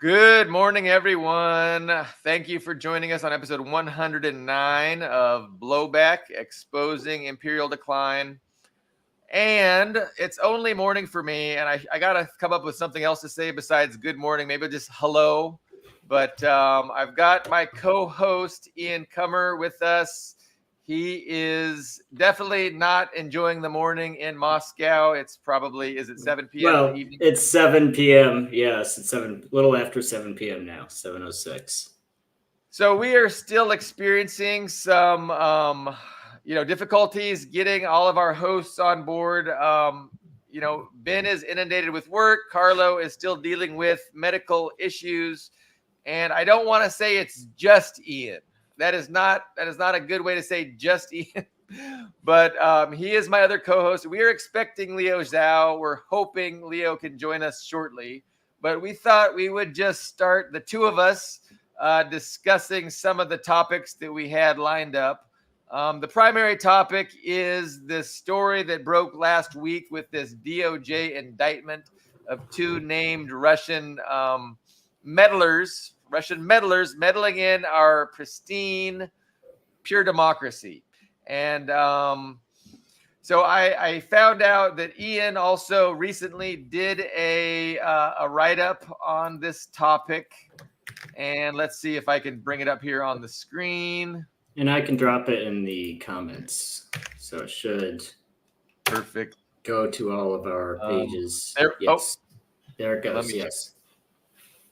Good morning, everyone. Thank you for joining us on episode 109 of Blowback, Exposing Imperial Decline. And it's only morning for me, and I got to come up with something else to say besides good morning, maybe just hello. But I've got my co-host, Ian Comer, with us. He is definitely not enjoying the morning in Moscow. It's probably, is it 7 p.m. in the evening? It's 7 p.m. Yes, it's a little after 7 p.m. now, 7:06. So we are still experiencing some, difficulties getting all of our hosts on board. Ben is inundated with work. Carlo is still dealing with medical issues, and I don't want to say it's just Ian. That is not a good way to say just Ian. But he is my other co-host. We are expecting Leo Zhao. We're hoping Leo can join us shortly. But we thought we would just start the two of us discussing some of the topics that we had lined up. The primary topic is the story that broke last week with this DOJ indictment of two named Russian meddlers meddling in our pristine, pure democracy. And so I found out that Ian also recently did a write-up on this topic. And let's see if I can bring it up here on the screen. And I can drop it in the comments. So it should perfect go to all of our pages. There it goes.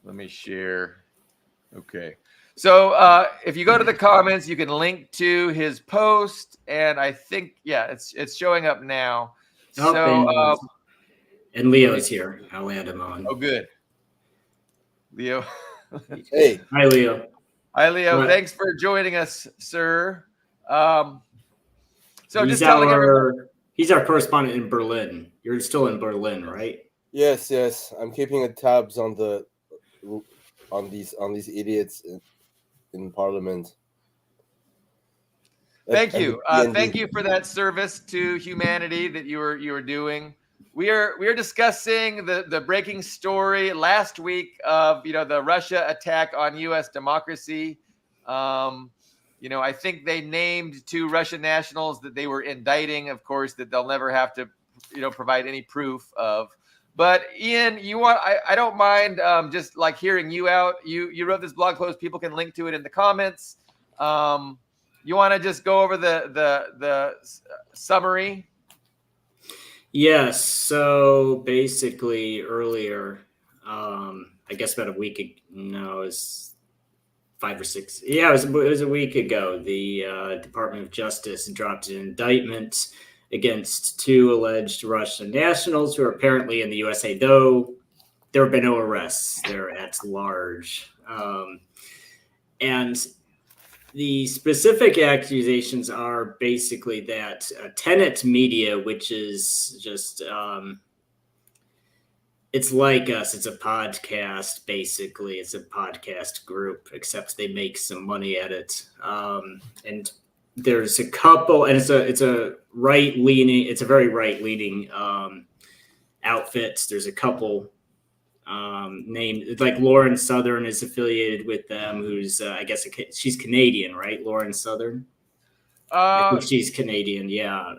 Let me share. Okay. So if you go to the comments, you can link to his post. And I think, it's showing up now. And Leo's here. I'll add him on. Oh, good. Leo. Hey. Hi, Leo. Hi, Leo. What? Thanks for joining us, sir. He's our correspondent in Berlin. You're still in Berlin, right? Yes. I'm keeping tabs on these idiots in Parliament. Thank you. Thank you for that service to humanity that you were doing. We are discussing the breaking story last week of the Russia attack on U.S. democracy. I think they named two Russian nationals that they were indicting, of course, that they'll never have to provide any proof of. But Ian, I don't mind just like hearing you out. You wrote this blog post. People can link to it in the comments. You want to just go over the summary? Yes. So basically, earlier, I guess about a week ago. No, it was 5 or 6. Yeah, it was a week ago. The Department of Justice dropped an indictment against two alleged Russian nationals who are apparently in the USA, though there have been no arrests. They're at large. And the specific accusations are basically that Tenet Media, which is just, it's like us. It's a podcast, basically. It's a podcast group, except they make some money at it. And there's a couple, and it's a right-leaning, it's a very right-leaning outfit. There's a couple named, like Lauren Southern is affiliated with them, who's I guess she's Canadian, right? Lauren Southern. I think she's Canadian. Yeah.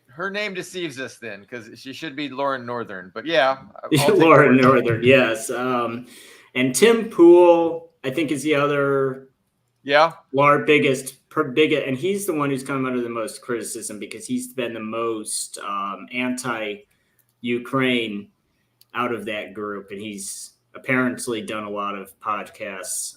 Her name deceives us then, because she should be Lauren Northern. But yeah, Lauren Northern. Yes. And Tim Pool, I think, is the other. Yeah. Biggest, and he's the one who's come under the most criticism because he's been the most anti-Ukraine out of that group, and he's apparently done a lot of podcasts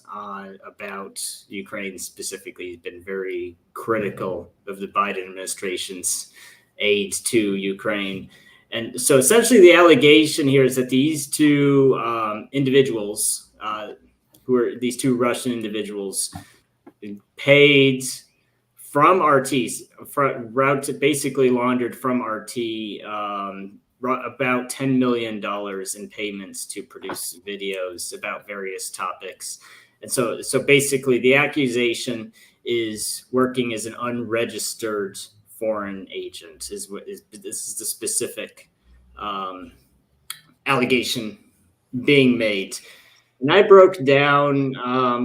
about Ukraine specifically. He's been very critical of the Biden administration's aid to Ukraine. And so essentially the allegation here is that these two individuals, who are these two Russian individuals, paid from RT, basically laundered from RT about $10 million in payments to produce videos about various topics. And so basically the accusation is working as an unregistered foreign agent this is the specific allegation being made. And I broke down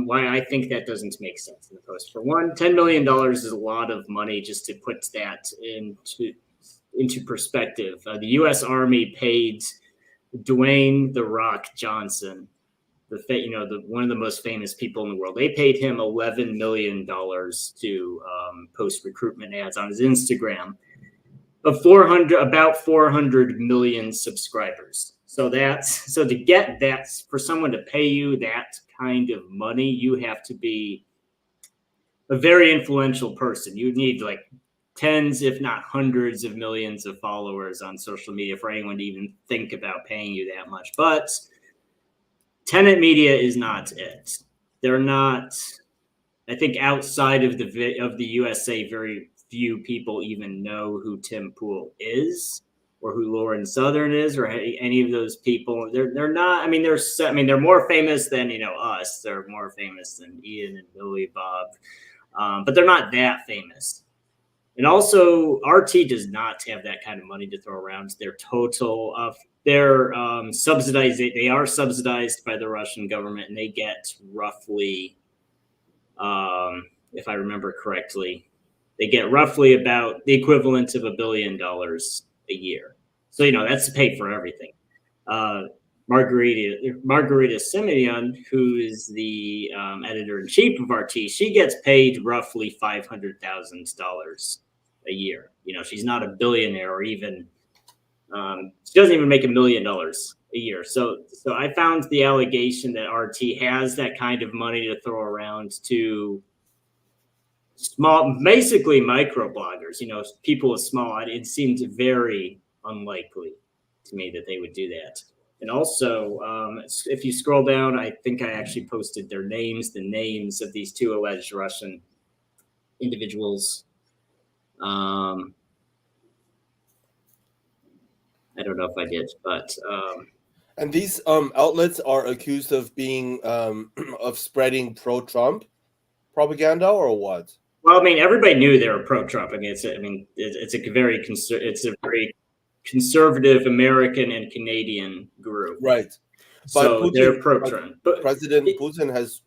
why I think that doesn't make sense in the post. For one, $10 million is a lot of money just to put that into perspective. The U.S. Army paid Dwayne "The Rock" Johnson, one of the most famous people in the world. They paid him $11 million to post recruitment ads on his Instagram of about 400 million subscribers. So to get that, for someone to pay you that kind of money, you have to be a very influential person. You need like tens, if not hundreds of millions of followers on social media for anyone to even think about paying you that much. But Tenet Media is not it. They're not. I think outside of the USA, very few people even know who Tim Pool is, or who Lauren Southern is, or any of those people. They're not. I mean, they're more famous than us. They're more famous than Ian and Billy Bob, but they're not that famous. And also, RT does not have that kind of money to throw around. They're subsidized. They are subsidized by the Russian government, and they get roughly, if I remember correctly, they get roughly about the equivalent of $1 billion a year. So that's to pay for everything. Margarita Simeon, who is the editor-in-chief of RT, she gets paid roughly $500,000 a year. She's not a billionaire, or even she doesn't even make $1 million a year. So I found the allegation that RT has that kind of money to throw around to basically micro bloggers, people with small audience. It seemed very unlikely to me that they would do that. And also, if you scroll down, I think I actually posted the names of these two alleged Russian individuals. I don't know if I did, but and these outlets are accused of being of spreading pro-Trump propaganda, or what? Well, I mean, everybody knew they were pro-Trump. It's a very conservative American and Canadian group, right? So but they're pro-Trump. But President Putin has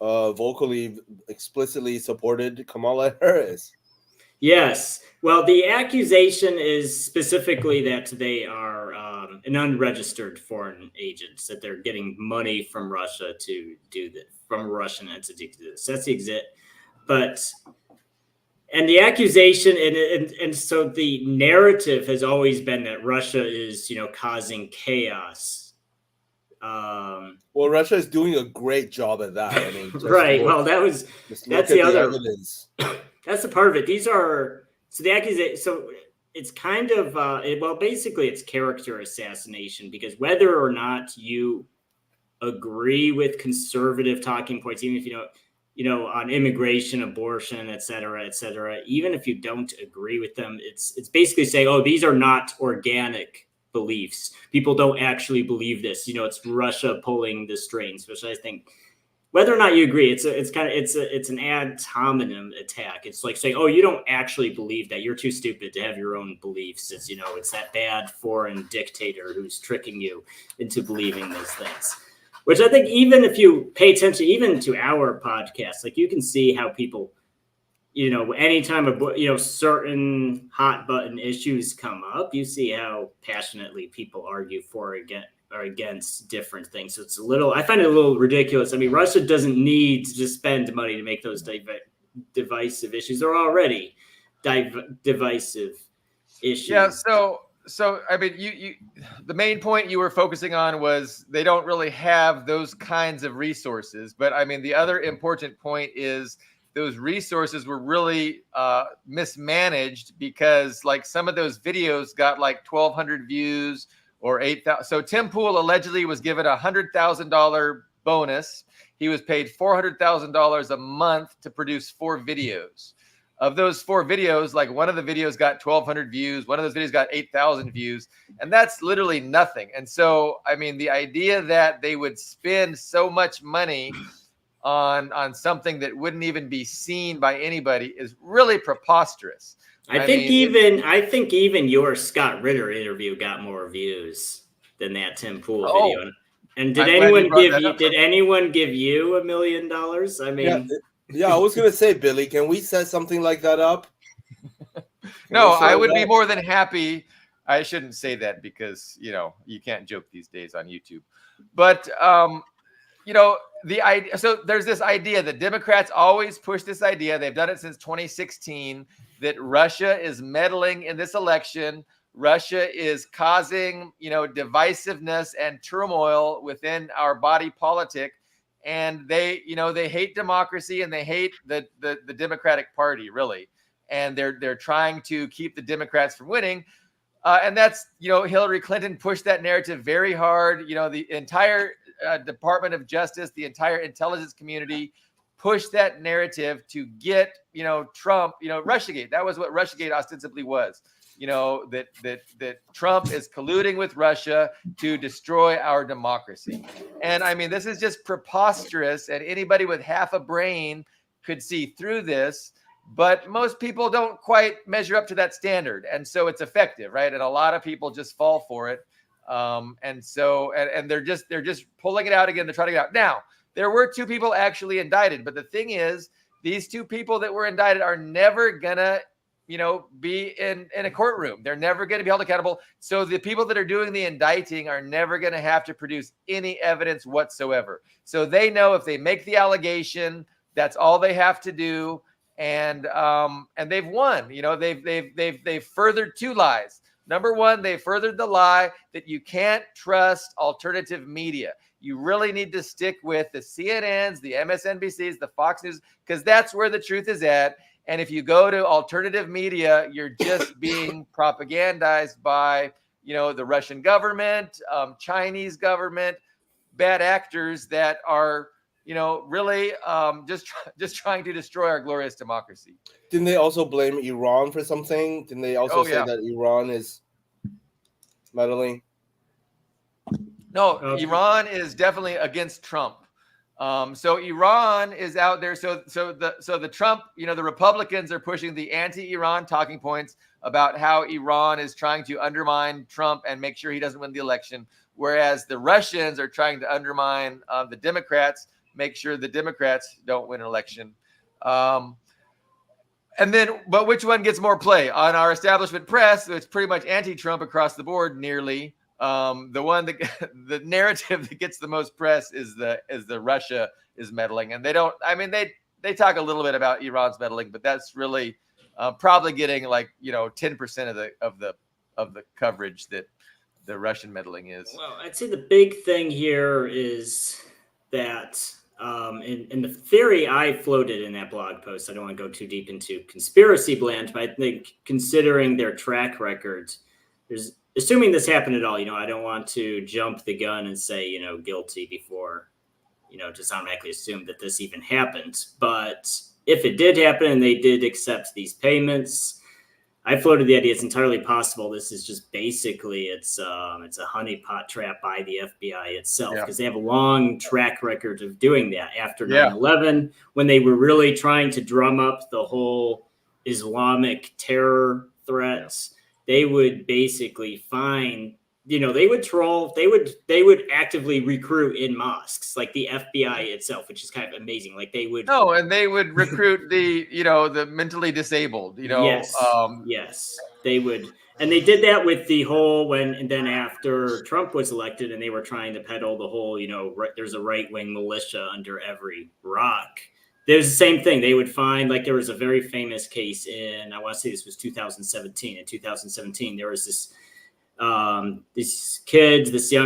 vocally, explicitly supported Kamala Harris. Yes. Well, the accusation is specifically that they are an unregistered foreign agents, that they're getting money from Russia to do this, from a Russian entity to do this. That's the exit. And the accusation, and so the narrative has always been that Russia is, causing chaos. Well, Russia is doing a great job at that. I mean, right. Well, that's the other evidence. That's the part of it. The accusation. So it's kind of basically it's character assassination, because whether or not you agree with conservative talking points, even if you don't, on immigration, abortion, et cetera, even if you don't agree with them, it's basically saying, oh, these are not organic beliefs. People don't actually believe this. It's Russia pulling the strings, which I think, whether or not you agree, it's an ad hominem attack. It's like saying, oh, you don't actually believe that. You're too stupid to have your own beliefs. It's that bad foreign dictator who's tricking you into believing those things. Which I think, even if you pay attention, even to our podcast, like, you can see how people, anytime certain hot button issues come up, you see how passionately people argue for or against different things. So I find it a little ridiculous. I mean, Russia doesn't need to just spend money to make those divisive issues. They're already divisive issues. Yeah. So I mean, you the main point you were focusing on was they don't really have those kinds of resources. But I mean, the other important point is those resources were really mismanaged, because like some of those videos got like 1,200 views or 8,000. So Tim Pool allegedly was given $100,000 bonus. He was paid $400,000 a month to produce 4 videos. Of those 4 videos, like one of the videos got 1,200 views, one of those videos got 8,000 views, and that's literally nothing. And so, I mean, the idea that they would spend so much money on something that wouldn't even be seen by anybody is really preposterous. I think even your Scott Ritter interview got more views than that Tim Pool video. And did I'm glad you anyone brought give that you? up. Did anyone give you $1 million? I mean, Yeah, I was gonna say, Billy, can we set something like that up? No, we set I it would be up? more than happy. I shouldn't say that because you can't joke these days on YouTube. But the idea. So there's this idea that Democrats always push this idea. They've done it since 2016 that Russia is meddling in this election. Russia is causing divisiveness and turmoil within our body politic, and they hate democracy and they hate the Democratic Party really, and they're trying to keep the Democrats from winning. And that's, Hillary Clinton pushed that narrative very hard. The entire Department of Justice, the entire intelligence community pushed that narrative to get, Trump, Russiagate. That was what Russiagate ostensibly was. That Trump is colluding with Russia to destroy our democracy. And I mean, this is just preposterous. And anybody with half a brain could see through this. But most people don't quite measure up to that standard, and so it's effective, right? And a lot of people just fall for it, and they're just pulling it out again to try to get out. Now, there were 2 people actually indicted, but the thing is, these 2 people that were indicted are never gonna, be in a courtroom. They're never going to be held accountable. So the people that are doing the indicting are never going to have to produce any evidence whatsoever. So they know if they make the allegation, that's all they have to do. And they've won. They've furthered 2 lies. Number one, they furthered the lie that you can't trust alternative media. You really need to stick with the CNNs, the MSNBCs, the Fox News, because that's where the truth is at. And if you go to alternative media, you're just being propagandized by, the Russian government, Chinese government, bad actors that are really just trying to destroy our glorious democracy. Didn't they also blame Iran for something? Didn't they also say that Iran is meddling? No, Iran is definitely against Trump. So Iran is out there. So the Trump, the Republicans are pushing the anti-Iran talking points about how Iran is trying to undermine Trump and make sure he doesn't win the election, whereas the Russians are trying to undermine the Democrats, make sure the Democrats don't win an election. But which one gets more play? On our establishment press, it's pretty much anti-Trump across the board, nearly. The narrative that gets the most press is the Russia is meddling, and they talk a little bit about Iran's meddling, but that's really probably getting 10% of the coverage that the Russian meddling is. Well, I'd say the big thing here is that in the theory I floated in that blog post, I don't want to go too deep into conspiracy land, but I think considering their track record, assuming this happened at all, I don't want to jump the gun and say, guilty before, just automatically assume that this even happened. But if it did happen and they did accept these payments, I floated the idea it's entirely possible this is just basically it's a honeypot trap by the FBI itself, because they have a long track record of doing that. After 9/11, when they were really trying to drum up the whole Islamic terror threats, they would basically find, they would troll, they would actively recruit in mosques, like the FBI itself, which is kind of amazing. Like they would and they would recruit the mentally disabled, yes, they would. And they did that with the whole and then after Trump was elected and they were trying to peddle the whole, there's a right-wing militia under every rock. There's the same thing. They would find, there was a very famous case I want to say this was 2017. In 2017, there was this young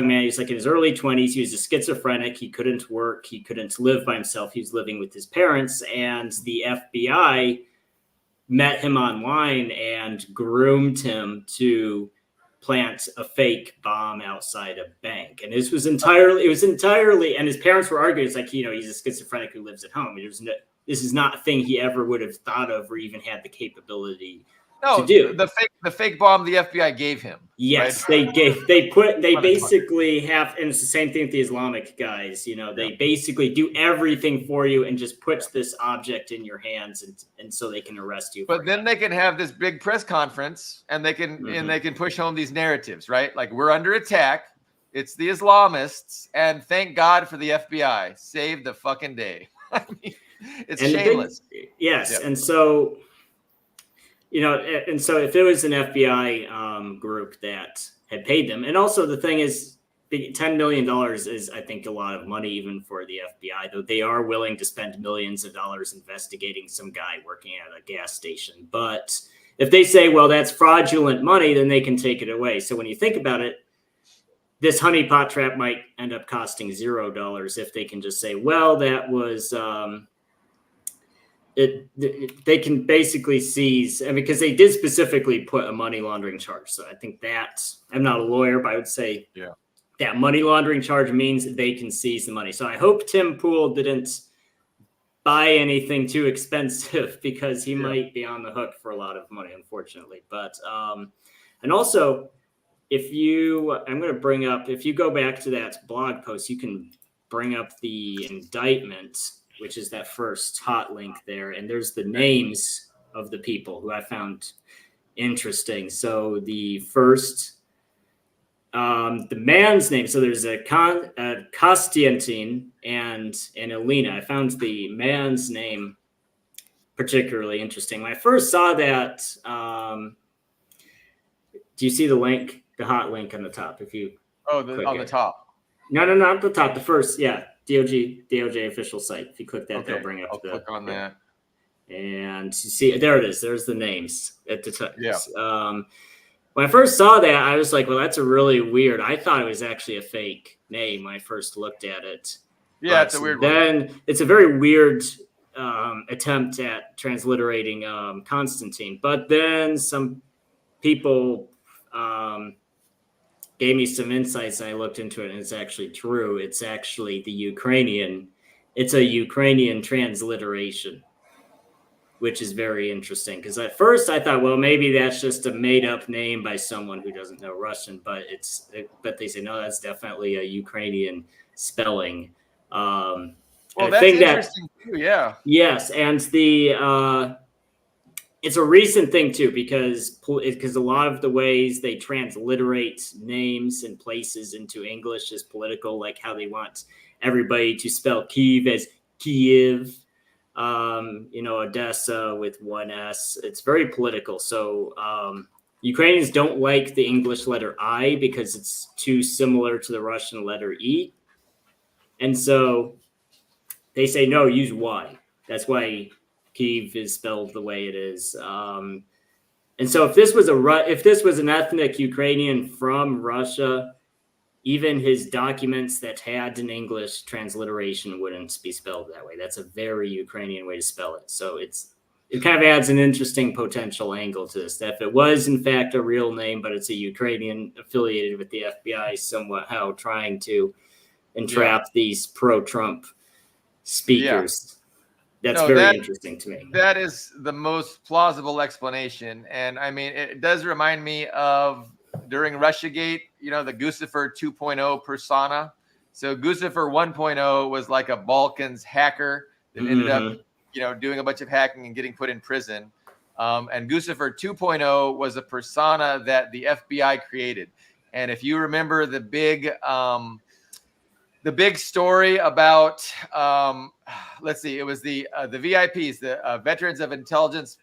man, he was in his early 20s. He was a schizophrenic. He couldn't work. He couldn't live by himself. He was living with his parents, and the FBI met him online and groomed him to plant a fake bomb outside a bank. And it was entirely, and his parents were arguing, it's he's a schizophrenic who lives at home. This is not a thing he ever would have thought of or even had the capability to do. The fake bomb the FBI gave him. Yes, right? they basically have, and it's the same thing with the Islamic guys. They basically do everything for you and just puts this object in your hands, and so they can arrest you. But then they can have this big press conference, and they can and they can push home these narratives, right? Like, we're under attack. It's the Islamists, and thank God for the FBI. Saved the fucking day. I mean, it's And shameless. Yes, Yep. and so if it was an FBI group that had paid them, and also the thing is, $10 million is, I think, a lot of money even for the FBI, though they are willing to spend millions of dollars investigating some guy working at a gas station. But if they say, well, that's fraudulent money, then they can take it away. So when you think about it, this honeypot trap might end up costing $0 if they can just say, well, that was they can basically seize, because they did specifically put a money laundering charge. So I think that, I'm not a lawyer, but I would say that money laundering charge means they can seize the money. So I hope Tim Pool didn't buy anything too expensive, because he might be on the hook for a lot of money, unfortunately. But and also, if you go back to that blog post, you can bring up the indictment, which is that first hot link there. And there's the names of the people who I found interesting. So the first, the man's name. So there's a Konstantin and Alina. I found the man's name particularly interesting. When I first saw that, do you see the link, the hot link on the top? If you on the top. No, not the top. The first, DOJ official site. If you click that, they'll bring up I'll click on that. And you see, there it is. There's the names at the top. Yeah. When I first saw that, I was like, well, that's a really weird. I thought it was actually a fake name when I first looked at it. Yeah, it's a weird one. Then it's a very weird attempt at transliterating Constantine. But then some people gave me some insights, and I looked into it, and it's actually true. It's actually it's a Ukrainian transliteration, which is very interesting. Because at first I thought, well, maybe that's just a made-up name by someone who doesn't know Russian, but they say, no, that's definitely a Ukrainian spelling. Well, that's interesting too, yeah. Yes, and it's a recent thing too, because a lot of the ways they transliterate names and places into English is political, like how they want everybody to spell Kyiv as Kiev, Odessa with one S. It's very political. So Ukrainians don't like the English letter I because it's too similar to the Russian letter E. And so they say, no, use Y. That's why Kyiv is spelled the way it is. And so if this was an ethnic Ukrainian from Russia, even his documents that had an English transliteration wouldn't be spelled that way. That's a very Ukrainian way to spell it. So it kind of adds an interesting potential angle to this. That if it was in fact a real name, but it's a Ukrainian affiliated with the FBI, somehow trying to entrap these pro-Trump speakers. That's very interesting to me. That is the most plausible explanation. And I mean, it does remind me of during Russiagate, the Guccifer 2.0 persona. So Guccifer 1.0 was like a Balkans hacker that ended up, doing a bunch of hacking and getting put in prison. And Guccifer 2.0 was a persona that the FBI created. And if you remember the big story about, let's see, it was the VIPs, the Veterans of Intelligence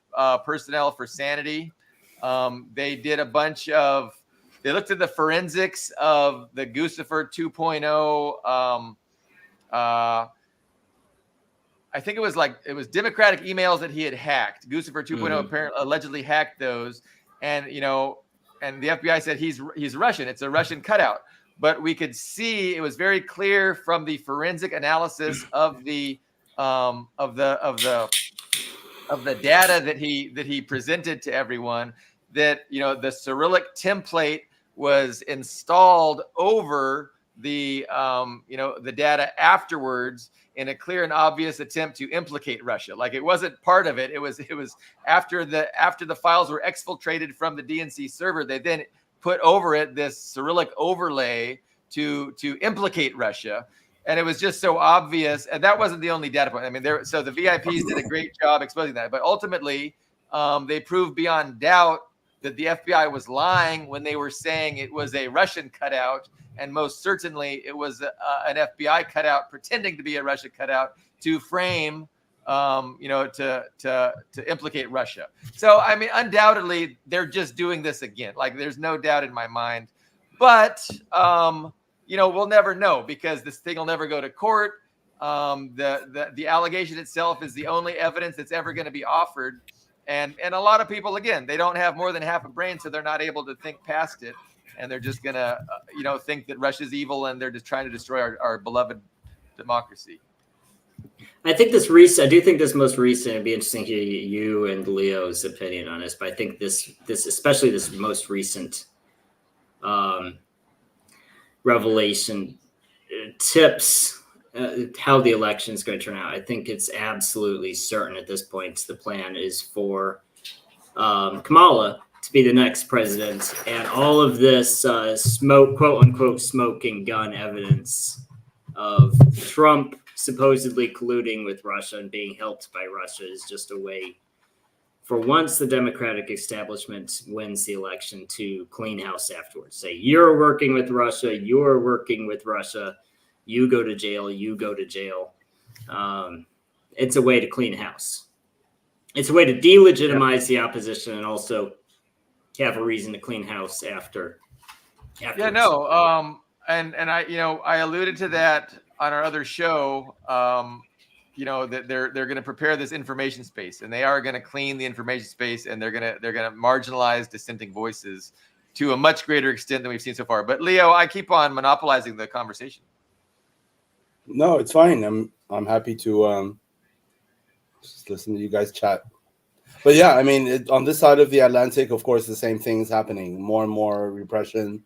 Personnel for Sanity. They did a bunch of, they looked at the forensics of the Guccifer 2.0. I think it was Democratic emails that he had hacked. Guccifer 2.0 apparently allegedly hacked those. And, and the FBI said he's Russian. It's a Russian cutout. But we could see it was very clear from the forensic analysis of the data that he presented to everyone that the Cyrillic template was installed over the the data afterwards in a clear and obvious attempt to implicate Russia. Like it wasn't part of it. It was after the files were exfiltrated from the DNC server, they then put over it this Cyrillic overlay to implicate Russia. And it was just so obvious. And that wasn't the only data point. I mean, so the VIPs did a great job exposing that. But ultimately, they proved beyond doubt that the FBI was lying when they were saying it was a Russian cutout and most certainly it was an FBI cutout pretending to be a Russia cutout to frame, to implicate Russia. So I mean, undoubtedly, they're just doing this again. Like, there's no doubt in my mind. But we'll never know because this thing will never go to court. The allegation itself is the only evidence that's ever going to be offered. And a lot of people, again, they don't have more than half a brain, so they're not able to think past it. And they're just going to, think that Russia's evil and they're just trying to destroy our beloved democracy. I do think this most recent, it'd be interesting to hear you and Leo's opinion on this, but I think this especially this most recent revelation tips how the election is going to turn out. I think it's absolutely certain at this point the plan is for Kamala to be the next president, and all of this quote unquote smoking gun evidence of Trump supposedly colluding with Russia and being helped by Russia is just a way for once the Democratic establishment wins the election to clean house afterwards. Say, you're working with Russia, you go to jail. It's a way to clean house. It's a way to delegitimize the opposition and also have a reason to clean house after. Yeah, no. And I alluded to that on our other show. That they're going to prepare this information space, and they are going to clean the information space, and they're going to marginalize dissenting voices to a much greater extent than we've seen so far. But Leo, I keep on monopolizing the conversation. No, it's fine. I'm happy to just listen to you guys chat. But yeah, I mean, on this side of the Atlantic, of course, the same thing is happening. More and more repression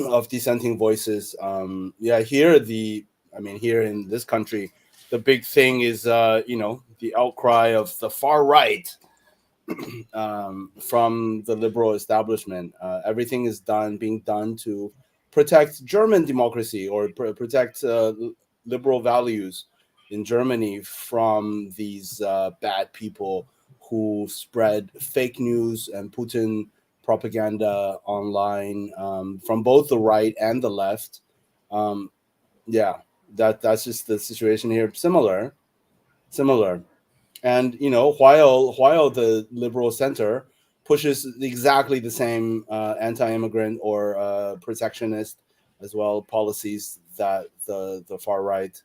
of dissenting voices. Here in this country, the big thing is the outcry of the far right from the liberal establishment. Everything is being done to protect German democracy or protect liberal values in Germany from these bad people who spread fake news and Putin propaganda online from both the right and the left. That's just the situation here. Similar. And while the liberal center pushes exactly the same anti-immigrant or protectionist as well policies that the far right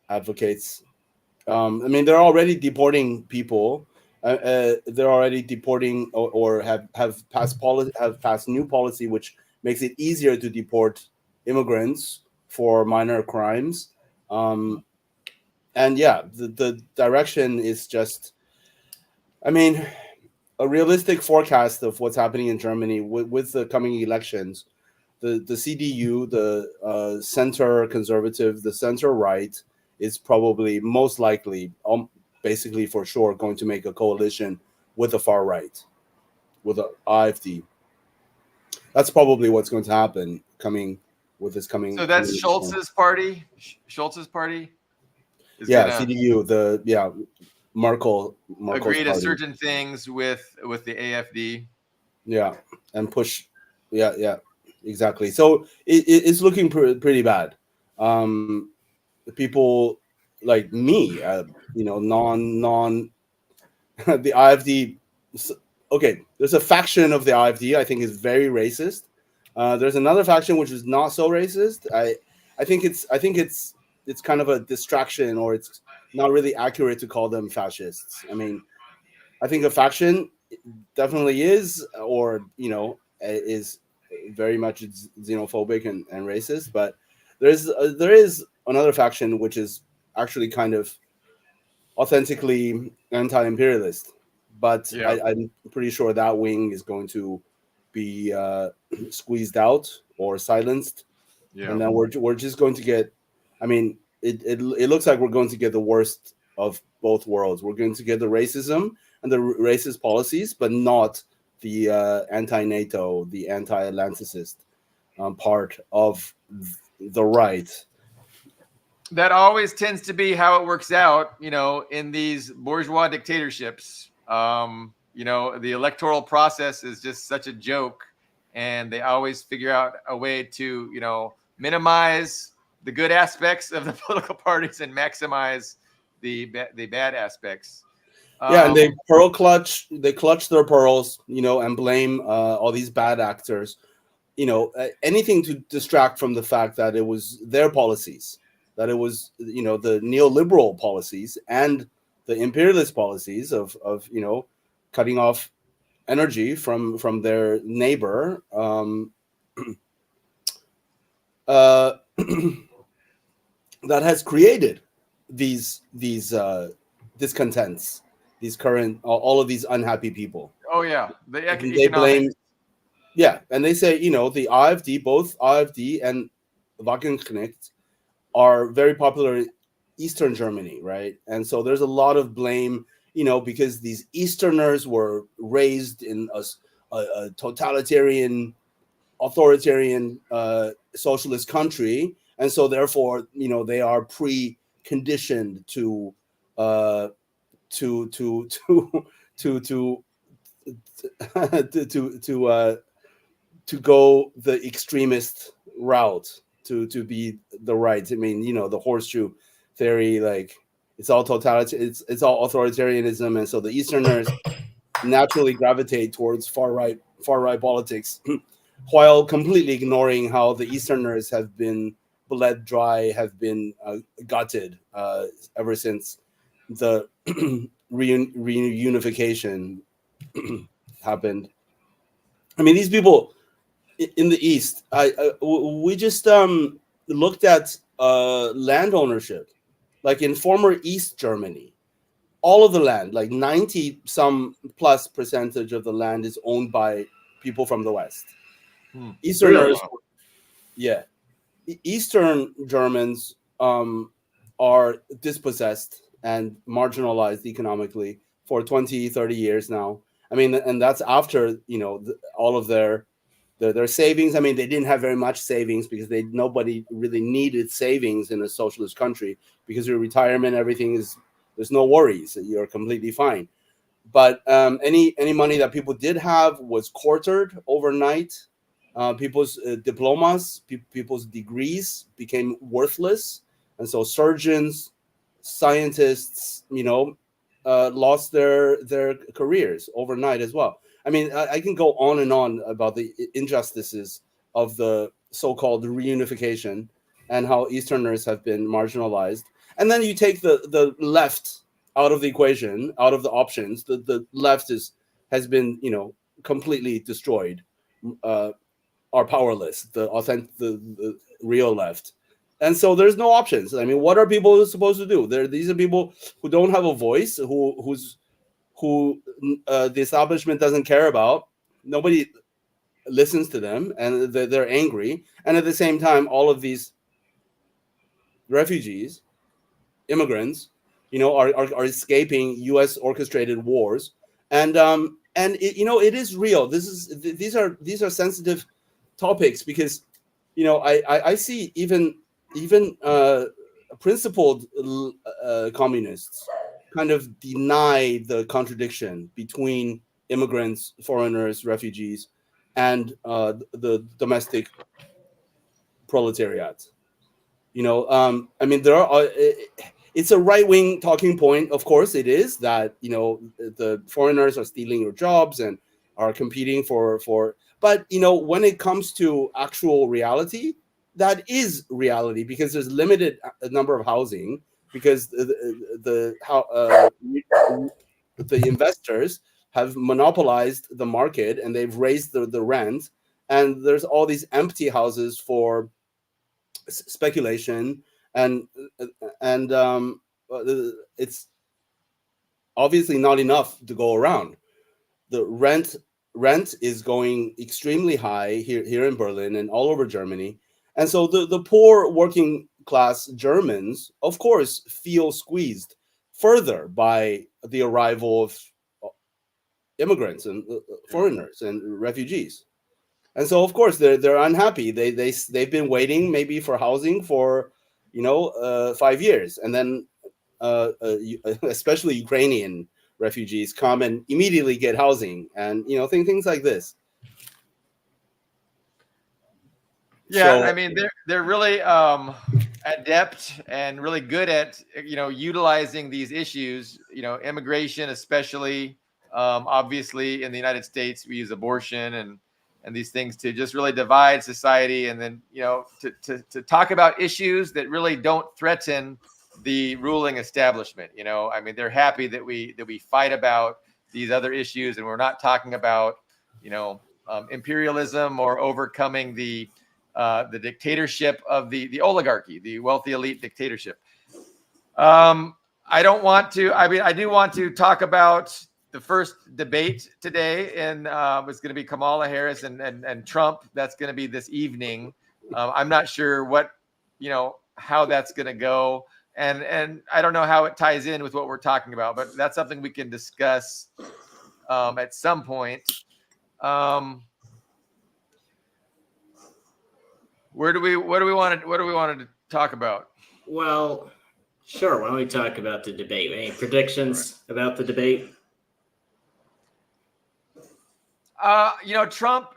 advocates. They're already deporting people. They're already deporting or have passed new policy which makes it easier to deport immigrants for minor crimes. The direction is just, a realistic forecast of what's happening in Germany with the coming elections. The CDU, the center conservative, the center right is probably most likely, basically for sure, going to make a coalition with the far right, with the AfD. That's probably what's going to happen with this coming. So that's Schultz's party. CDU. Merkel agree to party. certain things with the AfD. Yeah, and push. Yeah, exactly. So it's looking pretty bad. People like me, non the AfD. Okay, there's a faction of the AfD I think is very racist. There's another faction which is not so racist. I think it's kind of a distraction, or it's not really accurate to call them fascists. I think a faction definitely is, or is very much xenophobic and racist. But there is another faction which is actually kind of authentically anti-imperialist. But yeah. I'm pretty sure that wing is going to be squeezed out or silenced, and then we're just going to get. It looks like we're going to get the worst of both worlds. We're going to get the racism and the racist policies, but not the anti-NATO, the anti-Atlanticist part of the right. That always tends to be how it works out, in these bourgeois dictatorships. The electoral process is just such a joke. and they always figure out a way to, minimize the good aspects of the political parties and maximize the bad aspects. Yeah, and Um, they clutch their pearls, and blame all these bad actors, anything to distract from the fact that it was their policies, that it was, the neoliberal policies and the imperialist policies of cutting off energy from their neighbor, uh, that has created these discontents, these current all of these unhappy people. oh yeah, the And they economics. blame, yeah, and they say, the AfD, both AfD and Wagenknecht are very popular in Eastern Germany, right? And so there's a lot of blame, because these Easterners were raised in a totalitarian, authoritarian, socialist country, and so therefore, they are preconditioned to uh, to to to go the extremist route, to be the right. I mean, the horseshoe theory, like it's all totalitarian, it's all authoritarianism, and so the Easterners naturally gravitate towards far right politics, while completely ignoring how the Easterners have been bled dry, have been gutted ever since the reunification happened. I mean, these people in the East, we just looked at land ownership, like in former East Germany. All of the land, like 90 some plus percentage of the land, is owned by people from the West. Really? Easterners, yeah, Eastern Germans are dispossessed and marginalized economically for 20, 30 years now. I mean, and that's after, all of their savings. I mean, they didn't have very much savings because nobody really needed savings in a socialist country, because your retirement, everything is, there's no worries. You're completely fine. But any money that people did have was quartered overnight. People's diplomas, people's degrees became worthless, and so surgeons, scientists, lost their careers overnight as well. I mean, I can go on and on about the injustices of the so-called reunification and how Easterners have been marginalized. And then you take the left out of the equation, out of the options. The left has been, completely destroyed. Are powerless. The authentic, the real left, and so there's no options. I mean, what are people supposed to do? These are people who don't have a voice, who the establishment doesn't care about. Nobody listens to them, and they're angry. And at the same time, all of these refugees, immigrants, are escaping U.S. orchestrated wars, and it is real. These are sensitive topics, because I see even principled communists kind of deny the contradiction between immigrants, foreigners, refugees, and the domestic proletariat. I mean, there are. It's a right wing talking point, of course. It is that the foreigners are stealing your jobs and are competing for. But when it comes to actual reality, that is reality, because there's limited number of housing, because the investors have monopolized the market, and they've raised the rent, and there's all these empty houses for speculation, and it's obviously not enough to go around. The rent is going extremely high here in Berlin and all over Germany, and so the poor working class Germans, of course, feel squeezed further by the arrival of immigrants and foreigners and refugees. And so, of course, they're unhappy. They've been waiting maybe for housing for 5 years, and then especially Ukrainian refugees come and immediately get housing, and things like this. Yeah, So I mean they're really adept and really good at utilizing these issues. Immigration, especially obviously in the United States, we use abortion and these things to just really divide society, and then to talk about issues that really don't threaten the ruling establishment. I mean they're happy that we fight about these other issues, and we're not talking about imperialism or overcoming the dictatorship of the oligarchy, the wealthy elite dictatorship. I don't want to. I mean, I do want to talk about the first debate today, and it's going to be Kamala Harris and Trump. That's going to be this evening. I'm not sure how that's going to go, and I don't know how it ties in with what we're talking about, but that's something we can discuss at some point. What do we want to talk about? Well, sure. Why don't we talk about the debate? Any predictions about the debate? Trump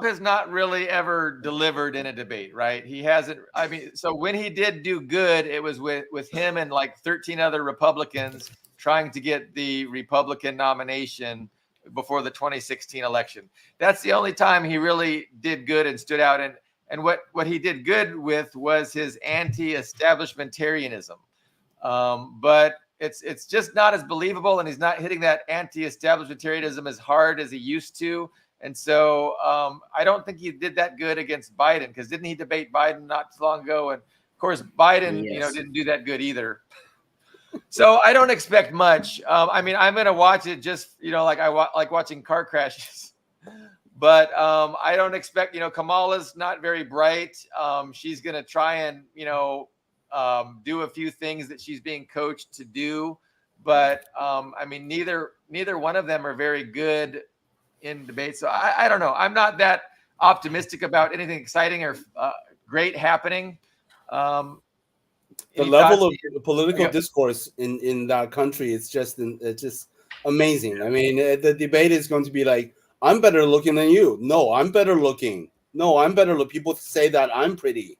has not really ever delivered in a debate, right? He hasn't. I mean, so when he did do good, it was with him and like 13 other Republicans trying to get the Republican nomination before the 2016 election. That's the only time he really did good and stood out. And what he did good with was his anti-establishmentarianism. But it's just not as believable, and he's not hitting that anti-establishmentarianism as hard as he used to. And so I don't think he did that good against Biden, because didn't he debate Biden not too long ago? And of course, Biden, Yes. didn't do that good either. So I don't expect much. I mean, I'm going to watch it just, like I like watching car crashes. But I don't expect, Kamala's not very bright. She's going to try and, do a few things that she's being coached to do. But I mean, neither one of them are very good in debate. So I don't know. I'm not that optimistic about anything exciting or great happening. the level of political discourse in that country is just amazing. I mean, the debate is going to be like, I'm better looking than you. No, I'm better looking. No, I'm better look. People say that I'm pretty.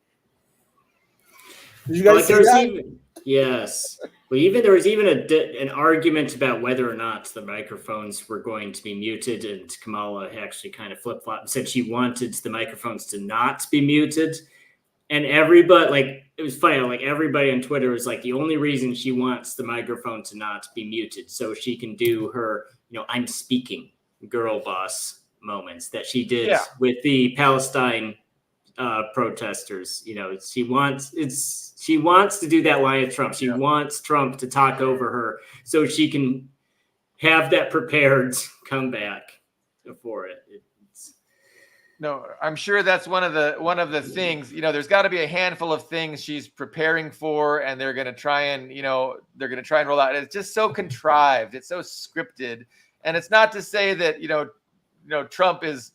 Did you guys see that? Yes. Well, there was even an argument about whether or not the microphones were going to be muted, and Kamala actually kind of flip-flopped and said she wanted the microphones to not be muted. And everybody, it was funny, everybody on Twitter was like, the only reason she wants the microphone to not be muted so she can do her, I'm speaking girl boss moments that she did with the Palestine protesters. She wants to do that line of Trump. She wants Trump to talk over her so she can have that prepared comeback for it. No, I'm sure that's one of the things. There's got to be a handful of things she's preparing for, and they're going to try and roll out. It's just so contrived. It's so scripted, and it's not to say that Trump is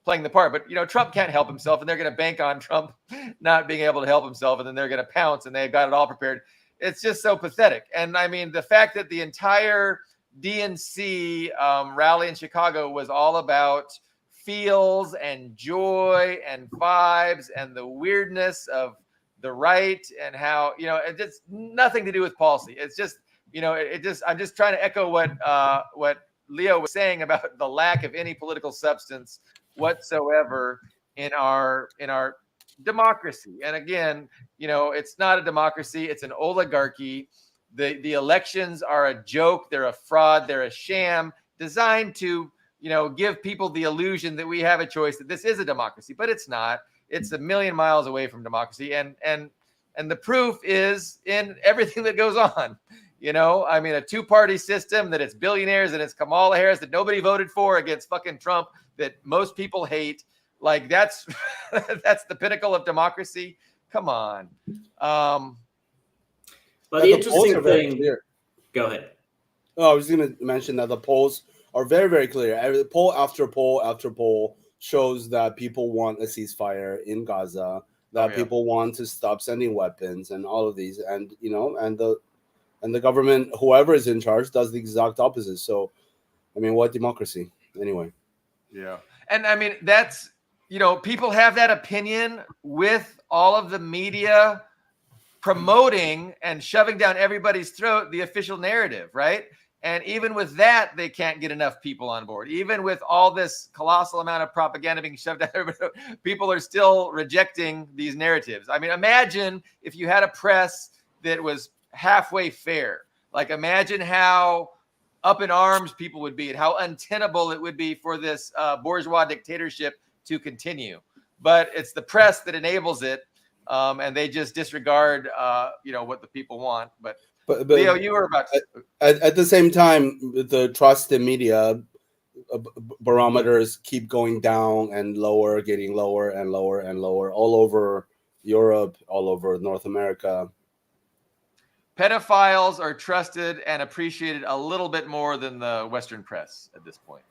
playing the part, but Trump can't help himself, and they're going to bank on Trump not being able to help himself, and then they're going to pounce, and they've got it all prepared. It's just so pathetic. And I mean, the fact that the entire DNC rally in Chicago was all about feels and joy and vibes and the weirdness of the right, and how it's just nothing to do with policy. It's just I'm just trying to echo what Leo was saying about the lack of any political substance whatsoever in our democracy. And again, it's not a democracy, it's an oligarchy. The elections are a joke, they're a fraud, they're a sham designed to give people the illusion that we have a choice, that this is a democracy, but it's not. It's a million miles away from democracy. And the proof is in everything that goes on. I mean, a two-party system, that it's billionaires and it's Kamala Harris that nobody voted for against fucking Trump, that most people hate. Like, that's the pinnacle of democracy. Come on. Well, the interesting thing. Go ahead. Oh, I was going to mention that the polls are very, very clear. Poll after poll after poll shows that people want a ceasefire in Gaza, that people want to stop sending weapons and all of these, and and the government, whoever is in charge, does the exact opposite. So, I mean, what democracy anyway? Yeah, and I mean that's people have that opinion with all of the media promoting and shoving down everybody's throat the official narrative, right? And even with that, they can't get enough people on board. Even with all this colossal amount of propaganda being shoved down everybody, people are still rejecting these narratives. I mean, imagine if you had a press that was halfway fair. Like, imagine how up in arms people would be and how untenable it would be for this bourgeois dictatorship to continue. But it's the press that enables it, and they just disregard, what the people want. But Leo, you were about to... At the same time, the trust in media barometers keep going down and lower, getting lower and lower and lower all over Europe, all over North America. Pedophiles are trusted and appreciated a little bit more than the Western press at this point.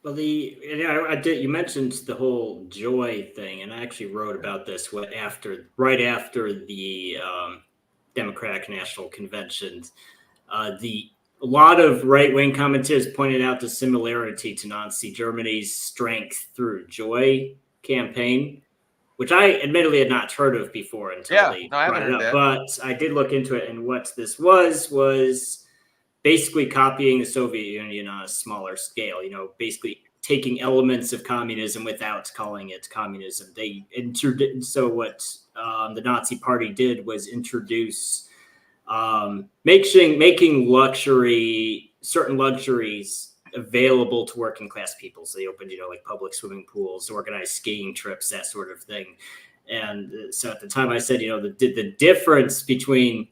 Well, you mentioned the whole joy thing, and I actually wrote about this right after the Democratic National Convention. A lot of right-wing commentators pointed out the similarity to Nazi Germany's Strength Through Joy campaign, which I admittedly had not heard of before until they brought it up. But I did look into it, and what this was basically copying the Soviet Union on a smaller scale, basically taking elements of communism without calling it communism. So what the Nazi Party did was introduce making certain luxuries available to working class people. So they opened, like public swimming pools, organized skiing trips, that sort of thing. And so at the time I said, the difference between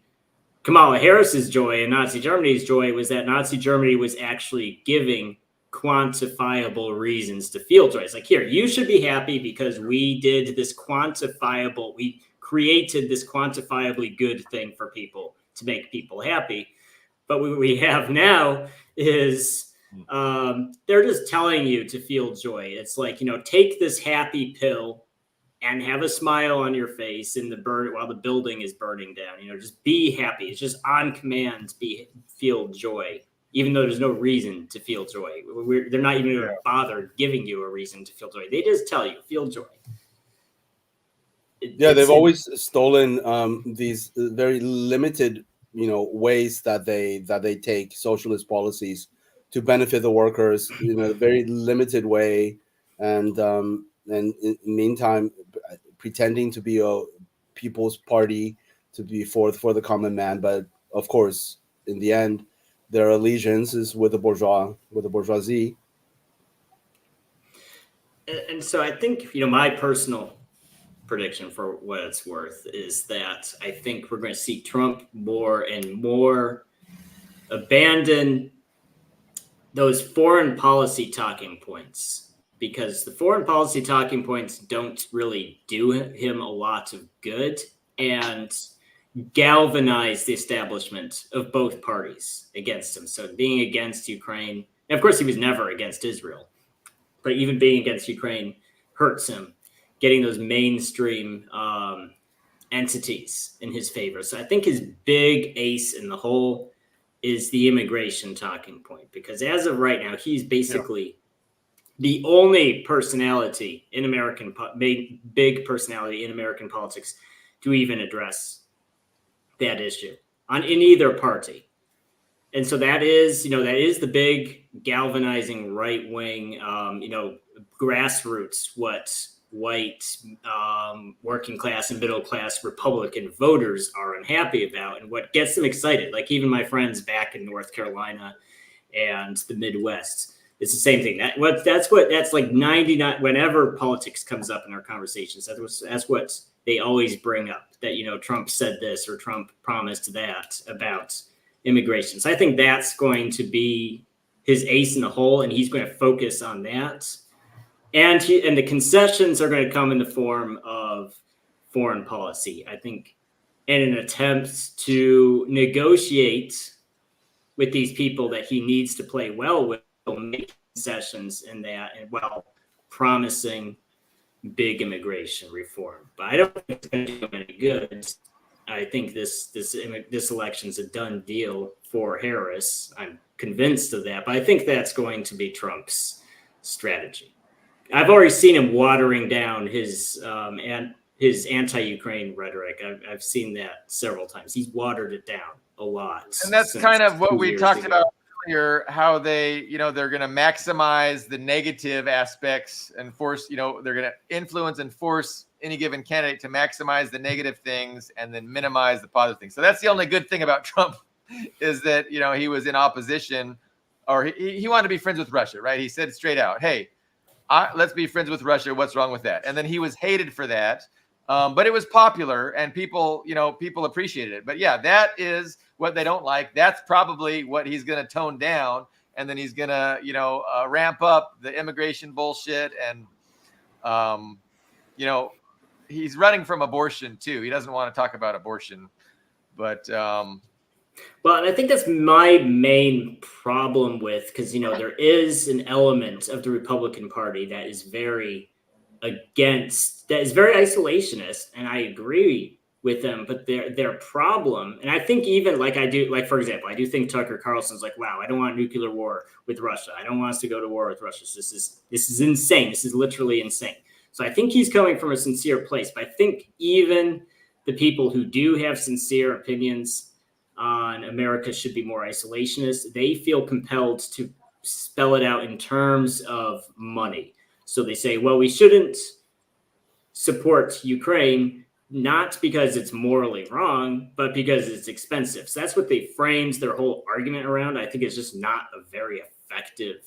Kamala Harris's joy and Nazi Germany's joy was that Nazi Germany was actually giving quantifiable reasons to feel joy. It's like, here, you should be happy because we created this quantifiably good thing for people to make people happy. But what we have now is they're just telling you to feel joy. It's like, take this happy pill and have a smile on your face while the building is burning down. Just be happy. It's just on command, feel joy, even though there's no reason to feel joy. They're not even going to bother giving you a reason to feel joy. They just tell you, feel joy. They've always stolen these very limited, ways that they take socialist policies to benefit the workers in a very limited way, and in the meantime, pretending to be a people's party, to be for the common man, but of course, in the end, their allegiance is with the bourgeoisie. And so I think, my personal prediction, for what it's worth, is that I think we're going to see Trump more and more abandon those foreign policy talking points, because the foreign policy talking points don't really do him a lot of good and galvanize the establishment of both parties against him. So being against Ukraine, and of course he was never against Israel, but even being against Ukraine hurts him, getting those mainstream entities in his favor. So I think his big ace in the hole is the immigration talking point, because as of right now, he's basically the only personality in big personality in American politics to even address that issue in either party. And so that is the big galvanizing right wing, grassroots, what white working class and middle class Republican voters are unhappy about, and what gets them excited. Like even my friends back in North Carolina and the Midwest, it's the same thing. That's like 99. Whenever politics comes up in our conversations, that's what they always bring up. That Trump said this or Trump promised that about immigration. So I think that's going to be his ace in the hole, and he's going to focus on that. And the concessions are going to come in the form of foreign policy, I think, in an attempt to negotiate with these people that he needs to play well with, make concessions in that, and while promising big immigration reform. But I don't think it's going to do him any good. I think this election's a done deal for Harris. I'm convinced of that, but I think that's going to be Trump's strategy. I've already seen him watering down his anti-Ukraine rhetoric. I've seen that several times. He's watered it down a lot. And that's kind of what we talked ago. about earlier, how they, they're going to maximize the negative aspects and force, they're going to influence and force any given candidate to maximize the negative things and then minimize the positive things. So that's the only good thing about Trump is that, he was in opposition, or he wanted to be friends with Russia, right? He said straight out, hey, let's be friends with Russia. What's wrong with that? And then he was hated for that. But it was popular and people appreciated it. But yeah, that is what they don't like. That's probably what he's going to tone down. And then he's going to, ramp up the immigration bullshit. And, he's running from abortion too. He doesn't want to talk about abortion, but, well, and I think that's my main problem with, because, there is an element of the Republican Party that is very isolationist, and I agree with them, but their problem, and I think even for example, I do think Tucker Carlson's like, wow, I don't want a nuclear war with Russia. I don't want us to go to war with Russia. This is insane. This is literally insane. So I think he's coming from a sincere place, but I think even the people who do have sincere opinions on America should be more isolationist. They feel compelled to spell it out in terms of money. So they say, well, we shouldn't support Ukraine, not because it's morally wrong, but because it's expensive. So that's what they framed their whole argument around. I think it's just not a very effective,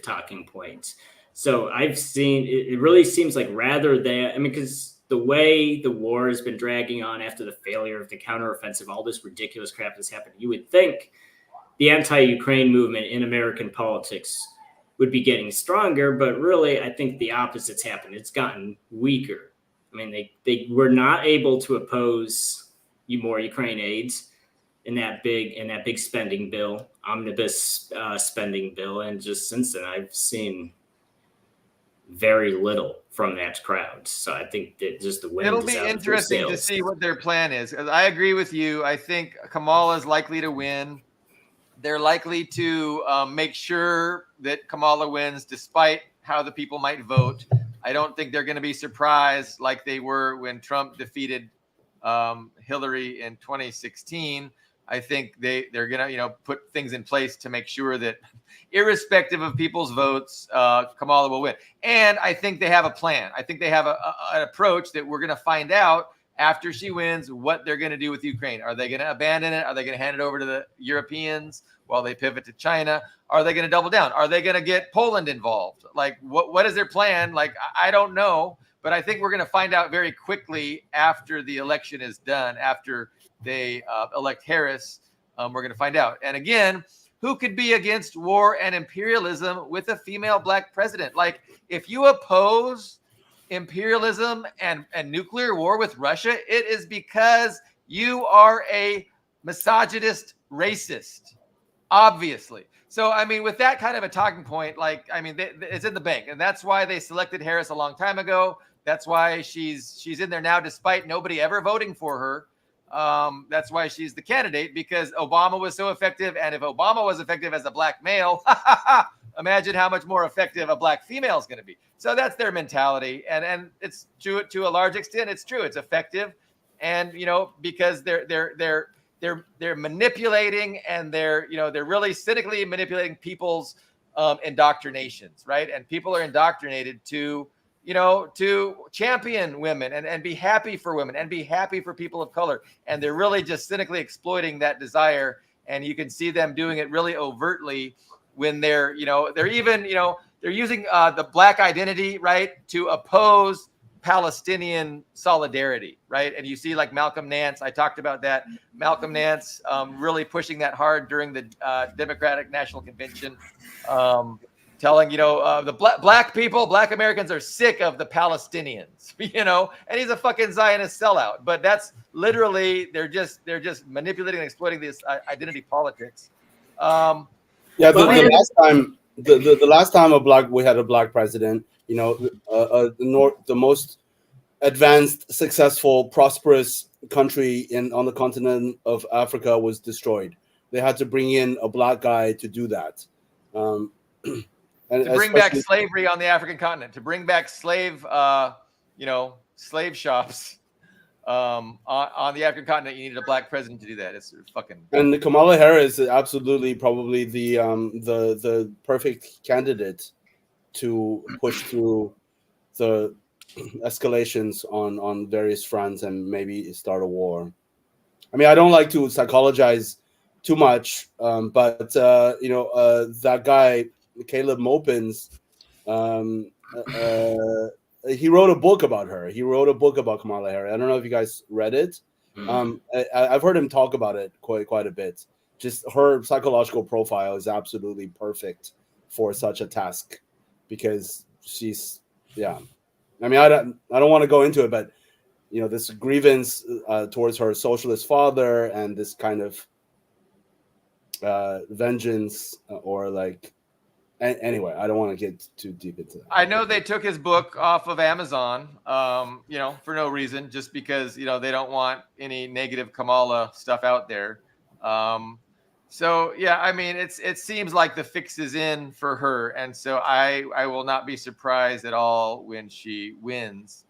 talking point. So I've seen, it really seems like rather than, because the way the war has been dragging on after the failure of the counteroffensive, all this ridiculous crap that's happened, you would think the anti-Ukraine movement in American politics would be getting stronger, but really, I think the opposite's happened. It's gotten weaker. I mean, they were not able to oppose more Ukraine aids in that big spending bill, omnibus spending bill, and just since then, I've seen very little from that crowd. So I think that just the wind. It'll be interesting to see what their plan is. I agree with you. I think Kamala is likely to win. They're likely to make sure that Kamala wins despite how the people might vote. I don't think they're going to be surprised like they were when Trump defeated Hillary in 2016. I think they're going to, put things in place to make sure that irrespective of people's votes, Kamala will win. And I think they have a plan. I think they have an approach that we're going to find out after she wins what they're going to do with Ukraine. Are they going to abandon it? Are they going to hand it over to the Europeans while they pivot to China? Are they going to double down? Are they going to get Poland involved? Like, what is their plan? Like, I don't know, but I think we're going to find out very quickly after the election is done, after they elect Harris. We're going to find out. And again, who could be against war and imperialism with a female black president? Like, if you oppose imperialism and nuclear war with Russia, it is because you are a misogynist racist, obviously. So, I mean, with that kind of a talking point, it's in the bank. And that's why they selected Harris a long time ago. That's why she's in there now, despite nobody ever voting for her. That's why she's the candidate, because Obama was so effective. And if Obama was effective as a black male, imagine how much more effective a black female is going to be. So that's their mentality. And it's true to a large extent. It's true. It's effective. And, because they're manipulating, and they're really cynically manipulating people's indoctrinations, right? And people are indoctrinated to champion women and be happy for women and be happy for people of color. And they're really just cynically exploiting that desire. And you can see them doing it really overtly when they're using the black identity, right, to oppose Palestinian solidarity, right? And you see like Malcolm Nance, I talked about that. Malcolm Nance really pushing that hard during the Democratic National Convention, telling, the black Americans are sick of the Palestinians, and he's a fucking Zionist sellout. But that's literally, they're just manipulating and exploiting this identity politics. The last time we had a black president, the most advanced, successful, prosperous country on the continent of Africa was destroyed. They had to bring in a black guy to do that. and to bring back especially slavery on the African continent, to bring back slave shops on the African continent. You needed a black president to do that. It's fucking. and Kamala Harris is absolutely probably the perfect candidate to push through the escalations on various fronts and maybe start a war. I mean, I don't like to psychologize too much, but that guy Caleb Mopins, um, he wrote a book about her. He wrote a book about Kamala Harris. I don't know if you guys read it. I've heard him talk about it quite a bit. Just her psychological profile is absolutely perfect for such a task because she's I mean, I don't want to go into it, but this grievance towards her socialist father and this kind of vengeance or like. Anyway, I don't want to get too deep into that. I know they took his book off of Amazon, for no reason, just because they don't want any negative Kamala stuff out there. So yeah, I mean, it seems like the fix is in for her, and so I will not be surprised at all when she wins.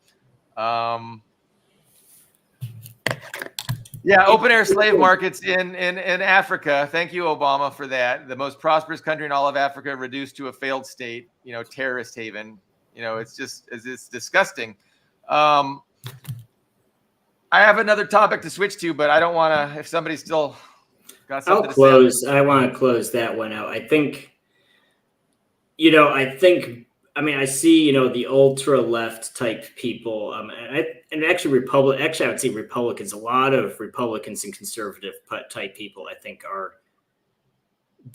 Yeah, open air slave markets in Africa. Thank you, Obama, for that. The most prosperous country in all of Africa reduced to a failed state, terrorist haven. It's disgusting. I have another topic to switch to, but I don't want to. If somebody's still got something I'll to close. say. I want to close that one out. I think. I mean, I see, the ultra left type people, and actually I would say Republicans. A lot of Republicans and conservative type people, I think, are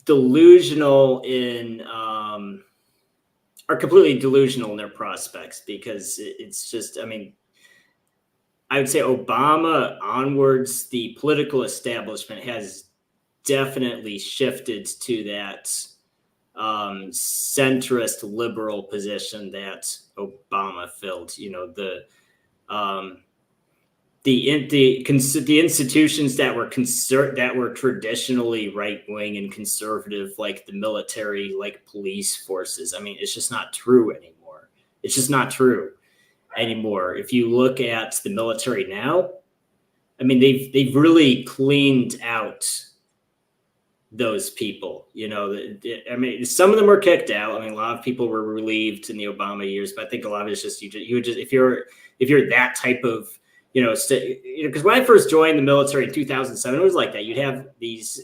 delusional are completely delusional in their prospects because it's just, I mean, I would say Obama onwards, the political establishment has definitely shifted to that centrist liberal position that Obama filled. The institutions that were traditionally right wing and conservative, like the military, like police forces. I mean, it's just not true anymore. It's just not true anymore. If you look at the military now, I mean, they've really cleaned out those people. I mean, some of them were kicked out. I mean, a lot of people were relieved in the Obama years, but I think a lot of it's just you would just if you're that type of because when I first joined the military in 2007, it was like that. You'd have these,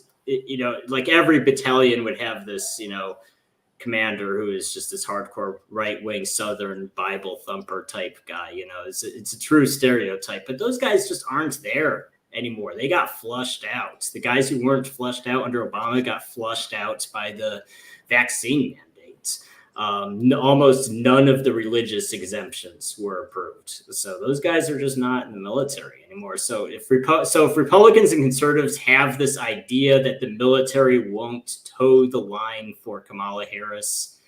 like every battalion would have this, commander who is just this hardcore right wing Southern Bible thumper type guy. It's a true stereotype, but those guys just aren't there anymore. They got flushed out. The guys who weren't flushed out under Obama got flushed out by the vaccine mandates. Almost none of the religious exemptions were approved. So those guys are just not in the military anymore. So if Republicans and conservatives have this idea that the military won't toe the line for Kamala Harris,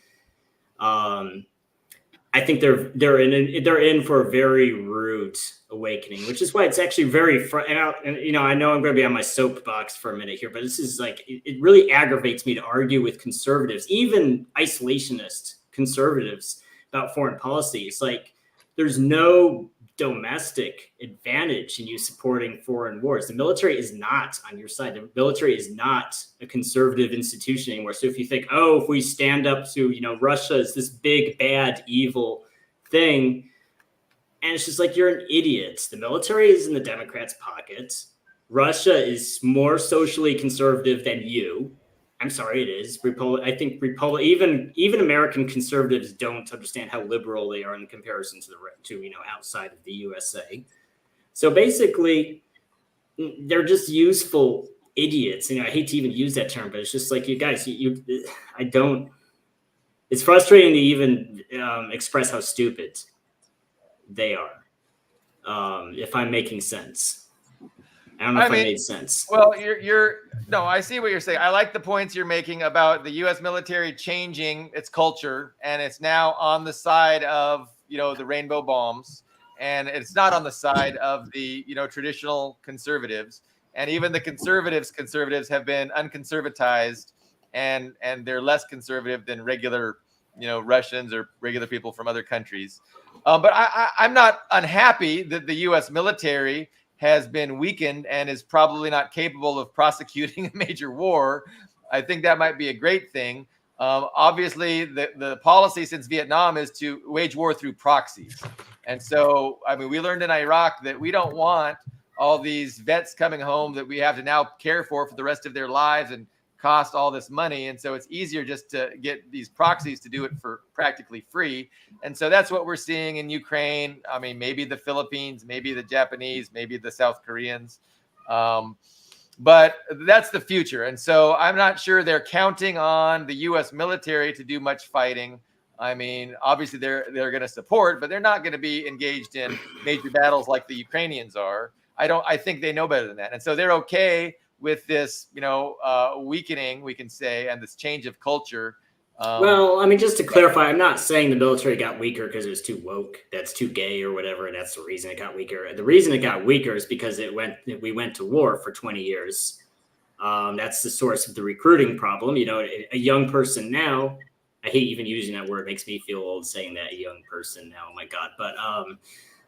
I think they're in for a very rude awakening, which is why it's actually very I know I'm going to be on my soapbox for a minute here, but this is like it really aggravates me to argue with conservatives, even isolationist conservatives, about foreign policy. It's like there's no domestic advantage in you supporting foreign wars. The military is not on your side. The military is not a conservative institution anymore. So if you think, if we stand up to, Russia is this big, bad, evil thing, and it's just like, you're an idiot. The military is in the Democrats' pocket. Russia is more socially conservative than you. I'm sorry, it is. I think even American conservatives don't understand how liberal they are in comparison to outside of the USA. So basically, they're just useful idiots. I hate to even use that term, but it's just like, you guys, I don't. It's frustrating to even express how stupid they are. If I'm making sense. I don't know if I made sense. Well, no, I see what you're saying. I like the points you're making about the U.S. military changing its culture, and it's now on the side of, the rainbow bombs, and it's not on the side of the, traditional conservatives. And even the conservatives have been unconservatized, and they're less conservative than regular, Russians or regular people from other countries. But I'm not unhappy that the U.S. military has been weakened and is probably not capable of prosecuting a major war. I think that might be a great thing. Obviously, the policy since Vietnam is to wage war through proxies. And so, I mean, we learned in Iraq that we don't want all these vets coming home that we have to now care for the rest of their lives and cost all this money. And so it's easier just to get these proxies to do it for practically free. And so that's what we're seeing in Ukraine. I mean, maybe the Philippines, maybe the Japanese, maybe the South Koreans. But that's the future. And so I'm not sure they're counting on the U.S. military to do much fighting. I mean, obviously they're going to support, but they're not going to be engaged in major battles like the Ukrainians are. I think they know better than that. And so they're okay with this, weakening, we can say, and this change of culture. Well, I mean, just to clarify, I'm not saying the military got weaker because it was too woke, that's too gay or whatever, and that's the reason it got weaker. The reason it got weaker is because we went to war for 20 years. That's the source of the recruiting problem. A young person now, I hate even using that word, it makes me feel old saying that, a young person now, oh my God. But a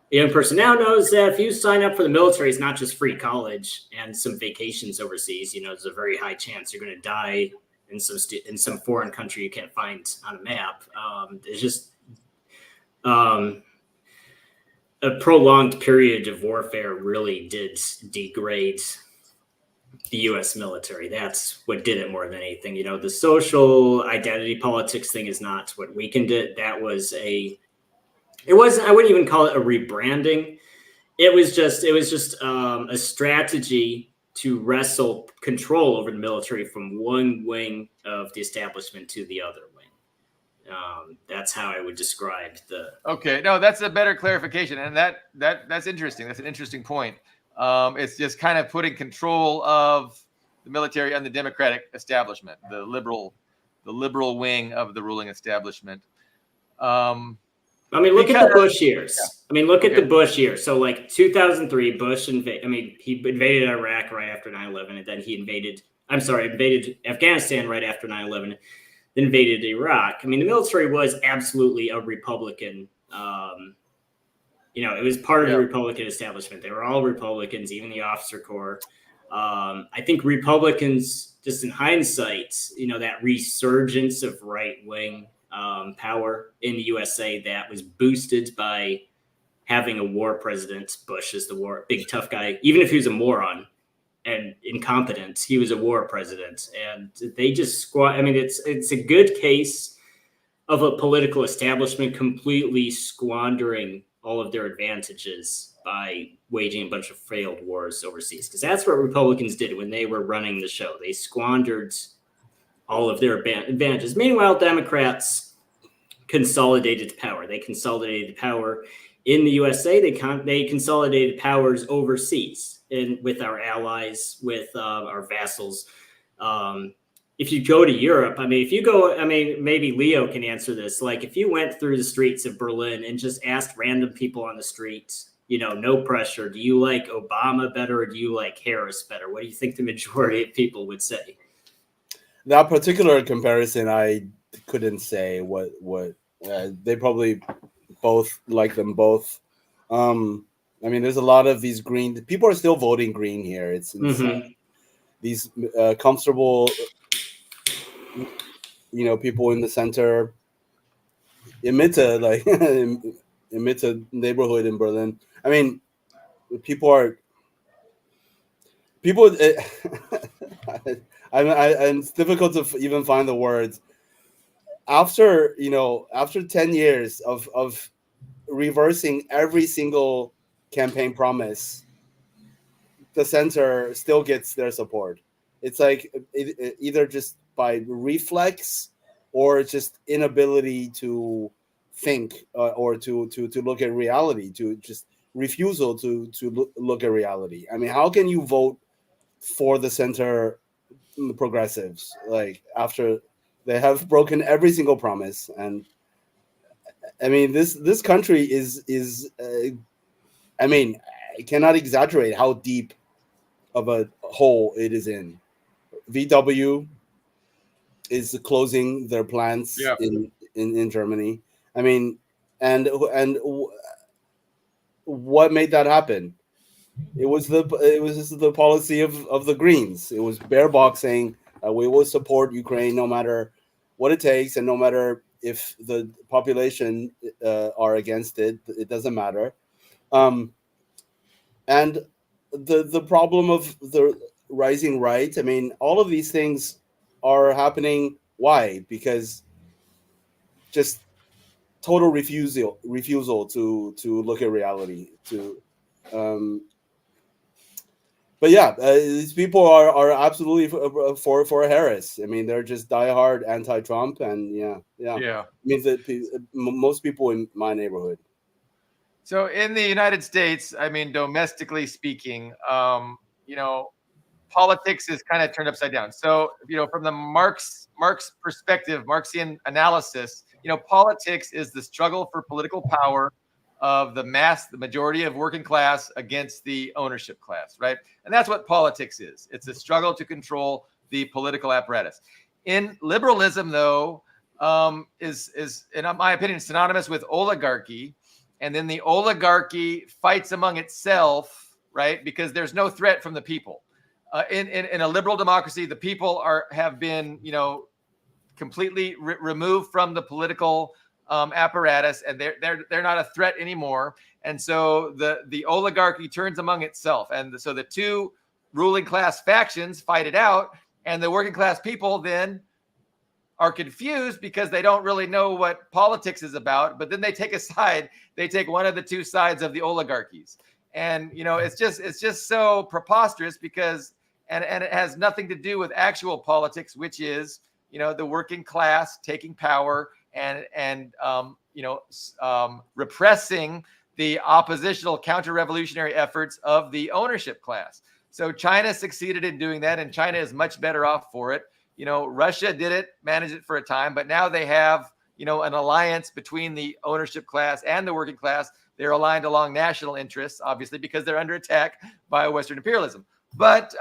young person now knows that if you sign up for the military, it's not just free college and some vacations overseas. There's a very high chance you're going to die in some foreign country you can't find on a map. It's just a prolonged period of warfare really did degrade the U.S. military. That's what did it more than anything. The social identity politics thing is not what weakened it. That was I wouldn't even call it a rebranding. It was just a strategy to wrestle control over the military from one wing of the establishment to the other wing. That's how I would describe the. Okay, no, that's a better clarification, and that's interesting. That's an interesting point. It's just kind of putting control of the military and the Democratic establishment, the liberal wing of the ruling establishment. Look at the Bush years. Yeah. Look at the Bush years. So, 2003, Bush he invaded Iraq right after 9/11, and then he invaded Afghanistan right after 9/11, then invaded Iraq. The military was absolutely a Republican. It was part of the Republican establishment. They were all Republicans, even the officer corps. I think Republicans, just in hindsight, that resurgence of right-wing power in the USA that was boosted by having a war president. Bush is the big tough guy. Even if he was a moron and incompetent, he was a war president. And they just it's a good case of a political establishment completely squandering all of their advantages by waging a bunch of failed wars overseas. Because that's what Republicans did when they were running the show. They squandered all of their advantages. Meanwhile, Democrats consolidated power. They consolidated power in the USA. They consolidated powers overseas and with our allies, with our vassals. If you go to Europe, maybe Leo can answer this. If you went through the streets of Berlin and just asked random people on the streets, no pressure, do you like Obama better or do you like Harris better? What do you think the majority of people would say? That particular comparison, I couldn't say what they probably both like them both. There's a lot of these green people are still voting green here. It's insane. These comfortable, people in the center emit a neighborhood in Berlin. It's difficult to even find the words. After 10 years of reversing every single campaign promise, the center still gets their support. It's either just by reflex or just inability to think or to look at reality, to just refusal to look at reality. How can you vote for the center progressives after they have broken every single promise? And this country is I cannot exaggerate how deep of a hole it is in. VW is closing their plants in Germany. I mean, and what made that happen? It was the policy of the Greens. It was Baerbock saying we will support Ukraine no matter what it takes, and no matter if the population are against it. It doesn't matter. And the problem of the rising right. I mean, all of these things are happening. Why? Because just total refusal to look at reality. But yeah, these people are absolutely for Harris. I mean, they're just diehard anti-Trump, and yeah. Yeah. I mean, most people in my neighborhood. So in the United States, I mean, domestically speaking, politics is kind of turned upside down. So, from the Marx perspective, Marxian analysis, politics is the struggle for political power of the majority of working class against the ownership class, right? And that's what politics is. It's a struggle to control the political apparatus. In liberalism, though, is in my opinion synonymous with oligarchy, and then the oligarchy fights among itself, right? Because there's no threat from the people. In a liberal democracy, the people have been, completely removed from the political apparatus, and they're not a threat anymore. And so the oligarchy turns among itself, and so the two ruling class factions fight it out, and the working class people then are confused because they don't really know what politics is about. But then they take a side; they take one of the two sides of the oligarchies, and it's just so preposterous because. And it has nothing to do with actual politics, which is, the working class taking power and repressing the oppositional counter-revolutionary efforts of the ownership class. So China succeeded in doing that, and China is much better off for it. Russia did it, managed it for a time, but now they have, an alliance between the ownership class and the working class. They're aligned along national interests, obviously, because they're under attack by Western imperialism. But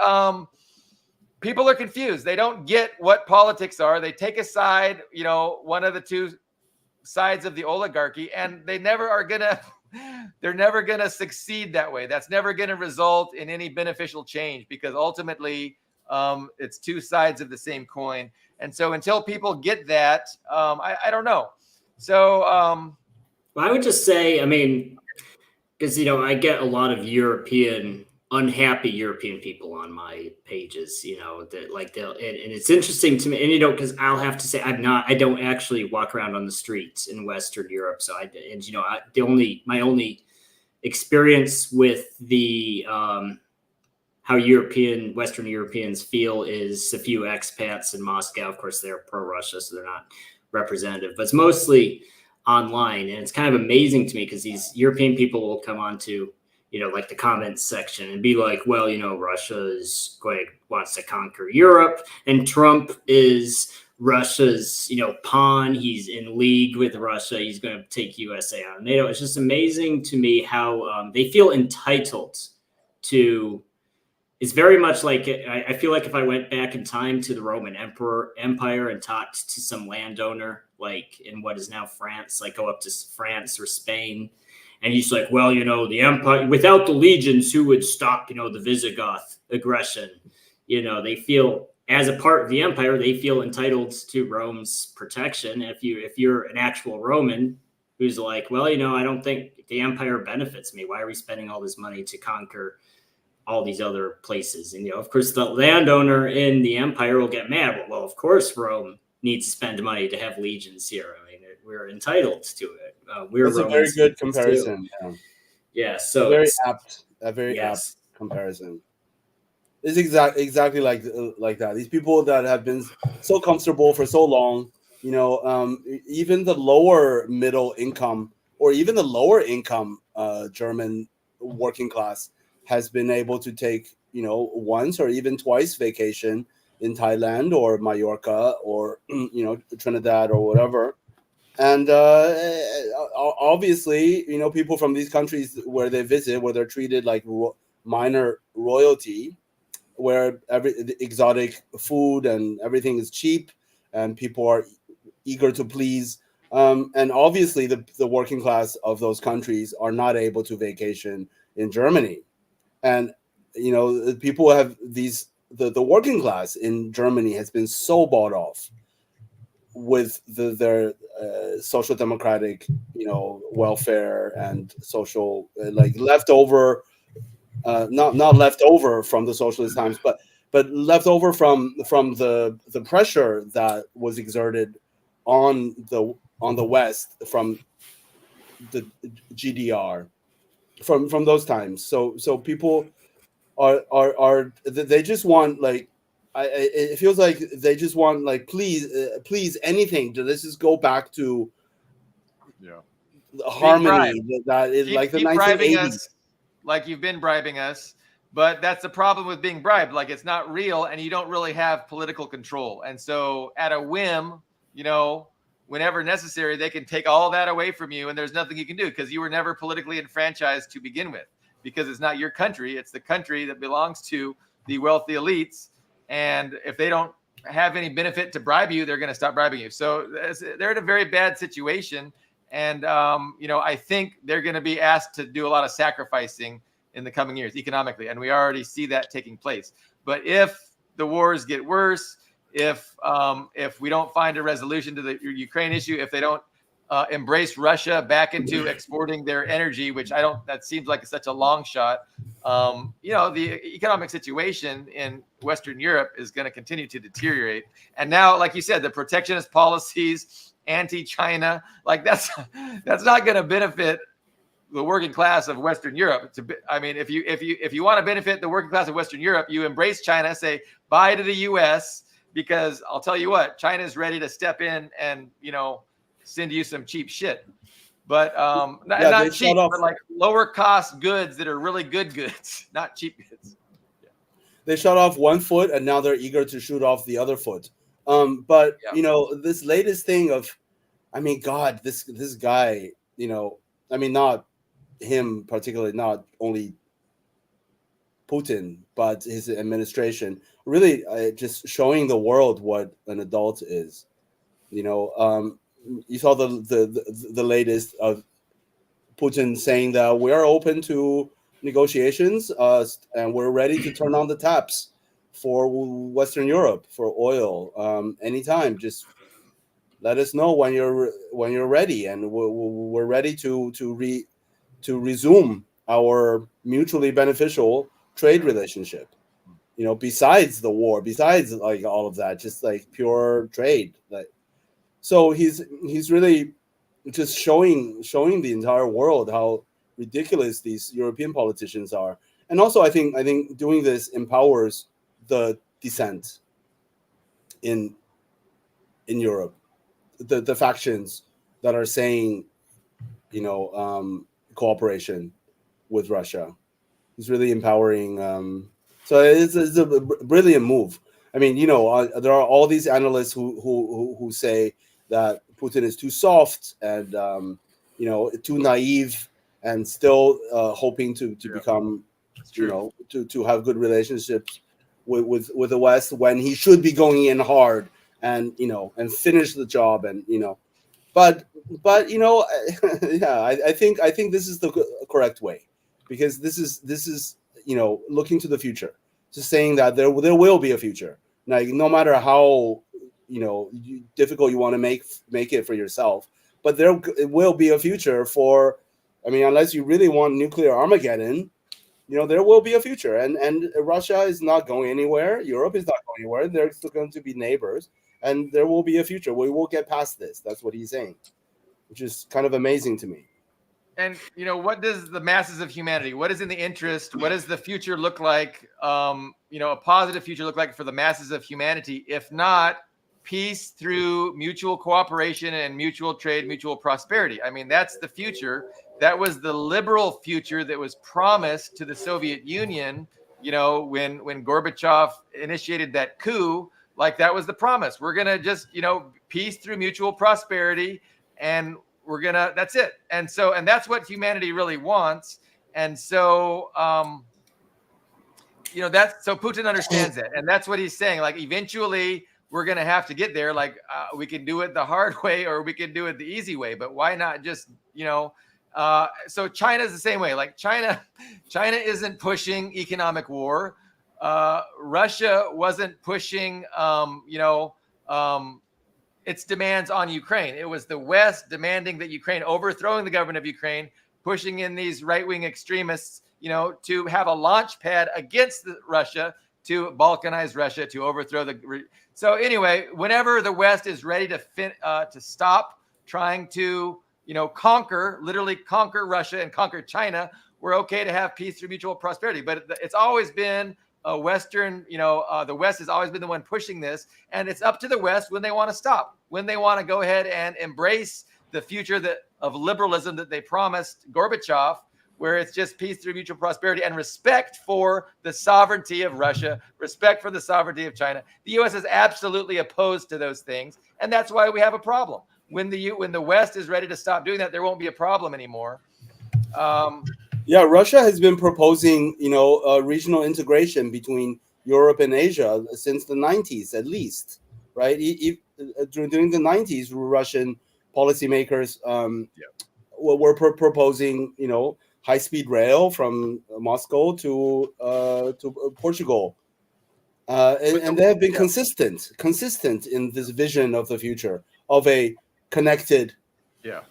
people are confused. They don't get what politics are. They take a side, one of the two sides of the oligarchy, and they're never going to succeed that way. That's never going to result in any beneficial change, because ultimately it's two sides of the same coin. And so until people get that, I don't know. So well, I would just say, I mean, because, I get a lot of unhappy European people on my pages, that like and it's interesting to me. And, because I'll have to say, I don't actually walk around on the streets in Western Europe. So my only experience with the, how Western Europeans feel is a few expats in Moscow. Of course, they're pro-Russia, so they're not representative, but it's mostly online. And it's kind of amazing to me because these European people will come on to, like the comments section and be like, well, Russia wants to conquer Europe, and Trump is Russia's, pawn. He's in league with Russia. He's going to take USA out of NATO. It's just amazing to me how they feel entitled to. It's very much like, I feel like if I went back in time to the Roman Empire and talked to some landowner, like in what is now France, like go up to France or Spain, and he's like, well, the empire, without the legions, who would stop, the Visigoth aggression? They feel, as a part of the empire, they feel entitled to Rome's protection. If you're an actual Roman who's like, well, I don't think the empire benefits me. Why are we spending all this money to conquer all these other places? And, of course, the landowner in the empire will get mad. Well, of course, Rome needs to spend money to have legions here. I mean, we're entitled to it. That's a very good comparison. Yeah, so a very apt comparison. It's exactly like that. These people that have been so comfortable for so long, even the lower middle income or even the lower income German working class has been able to take, once or even twice vacation in Thailand or Mallorca or, Trinidad or whatever. And obviously, people from these countries where they visit, where they're treated like minor royalty, where the exotic food and everything is cheap, and people are eager to please And obviously, the working class of those countries are not able to vacation in Germany. And people have the working class in Germany has been so bought off with their social democratic, welfare and social, like leftover, not left over from the socialist times, but left over from the pressure that was exerted on the West from the GDR, from those times. So people are they just want, like, it feels like they just want, like, please anything to, let's just go back to Yeah. the Being bribed. harmony that is like the Keep bribing 1980s. us like you've been bribing us. But that's the problem with being bribed. Like, it's not real and you don't really have political control. And so at a whim, whenever necessary, they can take all that away from you and there's nothing you can do because you were never politically enfranchised to begin with, because it's not your country. It's the country that belongs to the wealthy elites. And if they don't have any benefit to bribe you, they're going to stop bribing you. So they're in a very bad situation. And, I think they're going to be asked to do a lot of sacrificing in the coming years economically. And we already see that taking place. But if the wars get worse, if we don't find a resolution to the Ukraine issue, if they don't embrace Russia back into exporting their energy, which that seems like such a long shot. The economic situation in Western Europe is going to continue to deteriorate. And now, like you said, the protectionist policies, anti-China, like that's not going to benefit the working class of Western Europe. If you want to benefit the working class of Western Europe, you embrace China, say bye to the U.S., because I'll tell you what, China is ready to step in and send you some cheap shit. But not cheap, but like lower cost goods that are really good goods, not cheap goods. Yeah. They shot off one foot and now they're eager to shoot off the other foot. But this latest thing of, God, this guy, not him particularly, not only Putin, but his administration, really just showing the world what an adult is. You saw the latest of Putin saying that we are open to negotiations, and we're ready to turn on the taps for Western Europe for oil anytime. Just let us know when you're ready, and we're ready to resume our mutually beneficial trade relationship. Besides the war, besides like all of that, just like pure trade. So he's really just showing the entire world how ridiculous these European politicians are. And also, I think doing this empowers the dissent in Europe, the factions that are saying, cooperation with Russia. He's really empowering. So it's a brilliant move. There are all these analysts who say that Putin is too soft and too naive, and still hoping to become, to have good relationships with the West, when he should be going in hard and finish the job, and but yeah, I think this is the correct way, because this is looking to the future, just saying that there will be a future. Like, no matter how difficult you want to make it for yourself, but there will be a future for. Unless you really want nuclear Armageddon, there will be a future, and Russia is not going anywhere. Europe is not going anywhere. They're still going to be neighbors, and there will be a future. We will get past this. That's what he's saying, which is kind of amazing to me. And what does the masses of humanity, what is in the interest, what does the future look like, a positive future look like for the masses of humanity, if not peace through mutual cooperation and mutual trade, mutual prosperity? That's the future. That was the liberal future that was promised to the Soviet Union, when Gorbachev initiated that coup. Like, that was the promise. We're going to just, peace through mutual prosperity, and that's it. And that's what humanity really wants. And so, so Putin understands that. And that's what he's saying. Like, eventually we're going to have to get there. Like we can do it the hard way or we can do it the easy way, but why not just, so China's the same way. Like China isn't pushing economic war. Russia wasn't pushing, its demands on Ukraine. It was the West demanding that Ukraine, overthrowing the government of Ukraine, pushing in these right-wing extremists, to have a launch pad against Russia, to balkanize Russia, to overthrow the. So anyway, whenever the West is ready to stop trying to, literally conquer Russia and conquer China, we're okay to have peace through mutual prosperity. But it's always been a Western, the West has always been the one pushing this, and it's up to the West when they want to stop, when they want to go ahead and embrace the future of liberalism that they promised Gorbachev, where it's just peace through mutual prosperity and respect for the sovereignty of Russia, respect for the sovereignty of China. The U.S. is absolutely opposed to those things, and that's why we have a problem. When the West is ready to stop doing that, there won't be a problem anymore. Yeah, Russia has been proposing, regional integration between Europe and Asia since the 90s, at least, right? During the 90s, Russian policymakers were proposing, high-speed rail from Moscow to Portugal, and they have been consistent in this vision of the future of a connected,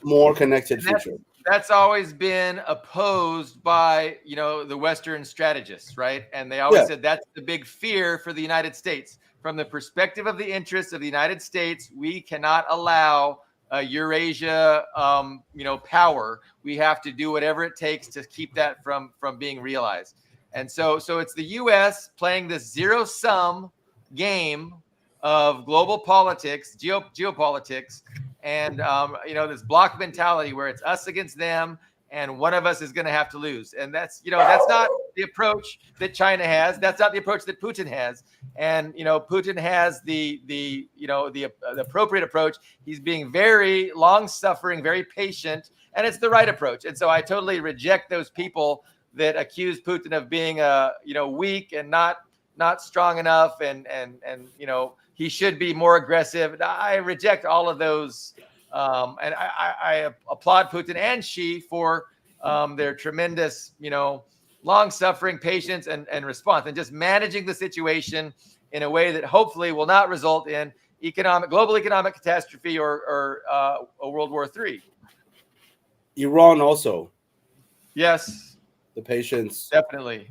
more connected future. That's always been opposed by, the Western strategists, right? And they always said that's the big fear for the United States. From the perspective of the interests of the United States, we cannot allow Eurasia, power. We have to do whatever it takes to keep that from being realized. And so it's the U.S. playing this zero-sum game of global politics, geopolitics, and this block mentality where it's us against them, and one of us is going to have to lose. And that's not the approach that China has. That's not the approach that Putin has. And Putin has the appropriate approach. He's being very long-suffering, very patient, and it's the right approach. And so I totally reject those people that accuse Putin of being weak and not strong enough, and he should be more aggressive. I reject all of those, and I applaud Putin and Xi for their tremendous, long-suffering patience and response, and just managing the situation in a way that hopefully will not result in global economic catastrophe or a World War III. Iran also. Yes. The patience. Definitely.